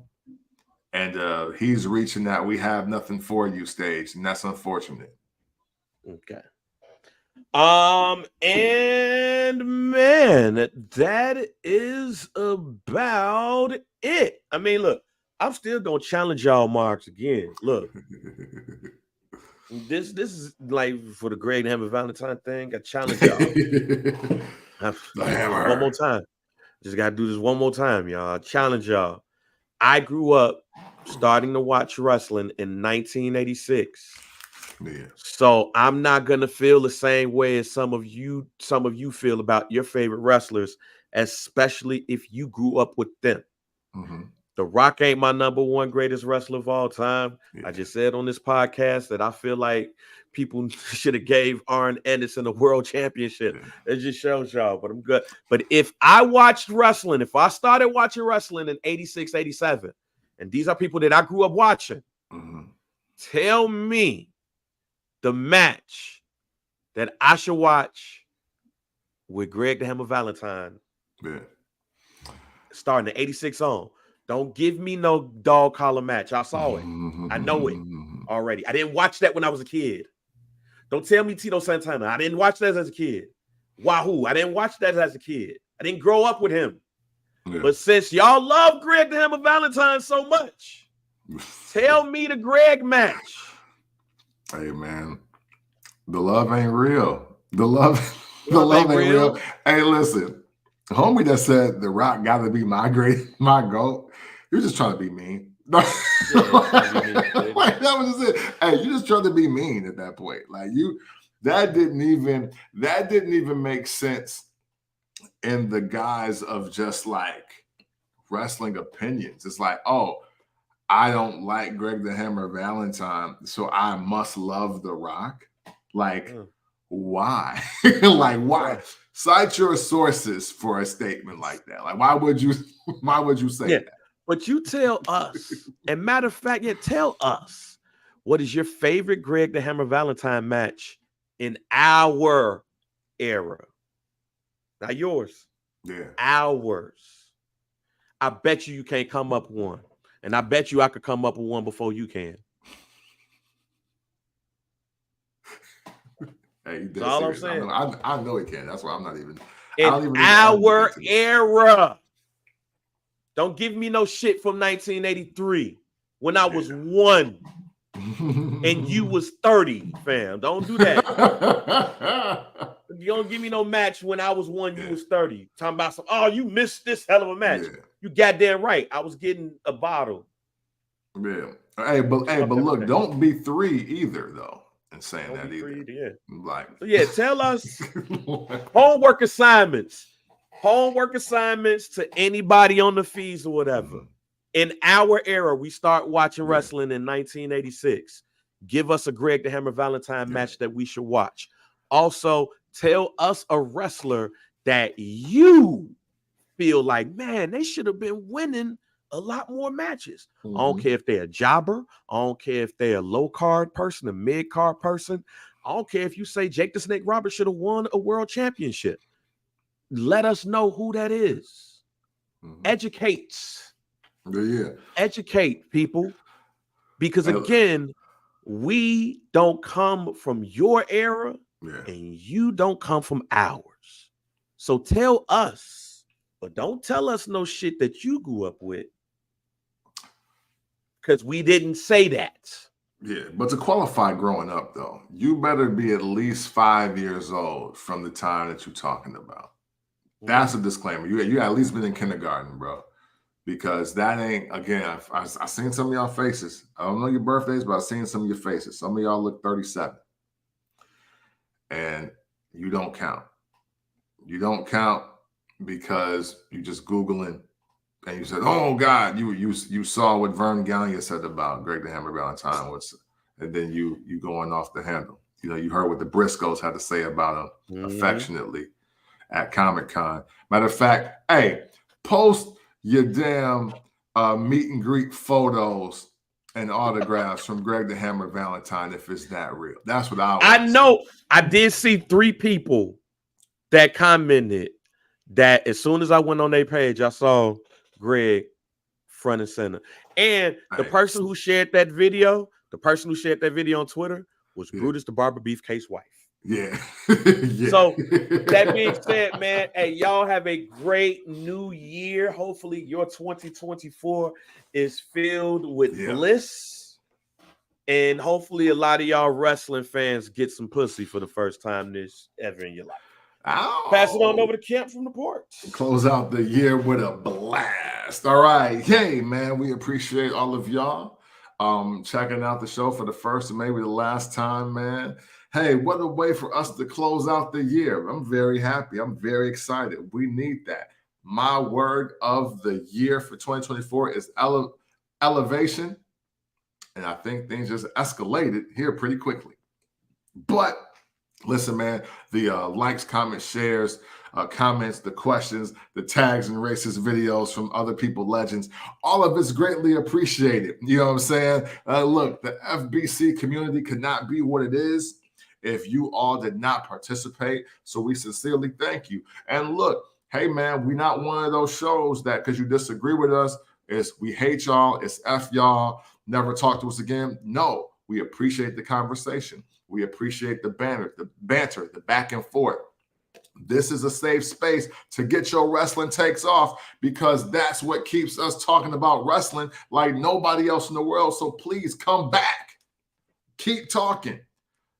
And he's reaching that "we have nothing for you" stage, and that's unfortunate.
Okay. And man, that is about it. I mean, look, I'm still gonna challenge y'all marks again. Look, this is like for the Greg Hammer Valentine thing. I challenge y'all. One more time. Just gotta do this one more time, y'all. I challenge y'all. I grew up starting to watch wrestling in 1986.
Yeah.
So I'm not gonna feel the same way as some of you feel about your favorite wrestlers, especially if you grew up with them. The Rock ain't my number 1 greatest wrestler of all time. Yeah. I just said on this podcast that I feel like people should have gave Arn Anderson a world championship. Yeah. It just shows y'all, but I'm good. But if I started watching wrestling in 86, 87, and these are people that I grew up watching, tell me the match that I should watch with Greg the Hammer Valentine, starting the 86 on. Don't give me no dog collar match. I saw it. I know it already. I didn't watch that when I was a kid. Don't tell me Tito Santana. I didn't watch that as a kid. Wahoo! I didn't watch that as a kid. I didn't grow up with him. Yeah. But since y'all love Greg the Hammer Valentine so much, tell me the Greg match.
Hey, man. The love ain't real. The love ain't real. Hey, listen. Homie that said The Rock got to be my GOAT. You're just trying to be mean. Like, that was just it. Hey, you just trying to be mean at that point. Like that didn't even make sense in the guise of just like wrestling opinions. It's like, oh, I don't like Greg the Hammer Valentine, so I must love The Rock. Like, why? Like, why? Cite your sources for a statement like that. Like, why would you say that?
But you tell us, and matter of fact, tell us, what is your favorite Greg the Hammer Valentine match in our era? Not yours.
Yeah.
Ours. I bet you can't come up with one. And I bet you I could come up with one before you can.
Hey, you
That's
dead
all I'm
serious.
saying.
I know he can. That's why I'm not even.
In our era. Don't give me no shit from 1983 when I was 1 and you was 30, fam. Don't do that. You don't give me no match when I was 1, you was 30. Talking about some, oh, you missed this hell of a match.
Yeah.
You goddamn right. I was getting a bottle.
Yeah. Hey, but look, don't be 3 either, though. And saying
don't
that either.
3, yeah.
Like,
so yeah, tell us homework assignments to anybody on the feeds or whatever. In our era, we start watching wrestling in 1986. Give us a Greg the Hammer Valentine match that we should watch. Also, tell us a wrestler that you feel like, man, they should have been winning a lot more matches. I don't care if they're a jobber. I don't care if they're a low card person, a mid card person. I don't care if you say Jake the Snake Roberts should have won a world championship. Let us know who that is. Educates. Educate people. Because again, we don't come from your era and you don't come from ours. So tell us, but don't tell us no shit that you grew up with. Because we didn't say that.
Yeah, but to qualify growing up, though, you better be at least 5 years old from the time that you're talking about. That's a disclaimer. You at least been in kindergarten, bro. Because that ain't, again, I seen some of y'all faces. I don't know your birthdays, but I've seen some of your faces. Some of y'all look 37. And you don't count. You don't count because you just Googling and you said, oh, God, you saw what Vern Gagne said about Greg the Hammer Valentine. And then you going off the handle. You know, you heard what the Briscoes had to say about him affectionately at Comic-Con. Matter of fact, hey, post your damn meet and greet photos and autographs from Greg the Hammer Valentine if it's that real. That's what I
know. I did see 3 people that commented that as soon as I went on their page, I saw Greg front and center. And the person who shared that video, on Twitter was Brutus the Barber Beefcake's wife.
Yeah.
So that being said, man, hey, y'all have a great new year. Hopefully your 2024 is filled with bliss. And hopefully a lot of y'all wrestling fans get some pussy for the first time ever in your life. Pass it on over to Kemp from the porch.
Close out the year with a blast. All right. Hey, man, we appreciate all of y'all checking out the show for the first and maybe the last time, man. Hey, what a way for us to close out the year. I'm very happy. I'm very excited. We need that. My word of the year for 2024 is elevation. And I think things just escalated here pretty quickly. But listen, man, the likes, comments, shares, comments, the questions, the tags and racist videos from other people, legends, all of it's greatly appreciated. You know what I'm saying? Look, the FBC community could not be what it is if you all did not participate. So we sincerely thank you. And look, hey, man, we're not one of those shows that because you disagree with us, is we hate y'all, it's F y'all, never talk to us again. No, we appreciate the conversation. We appreciate the banter, the back and forth. This is a safe space to get your wrestling takes off because that's what keeps us talking about wrestling like nobody else in the world. So please come back. Keep talking.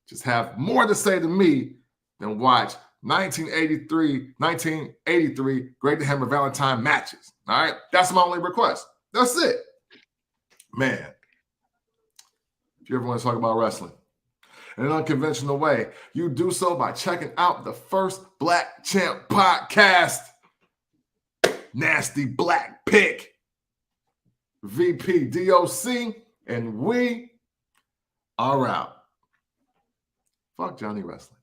Just have more to say to me than watch 1983 Greg the Hammer Valentine matches. All right? That's my only request. That's it. Man, if you ever want to talk about wrestling in an unconventional way, you do so by checking out the First Black Champ podcast. Nasty Black Pick, VP DOC, and we are out. Fuck Johnny Wrestling.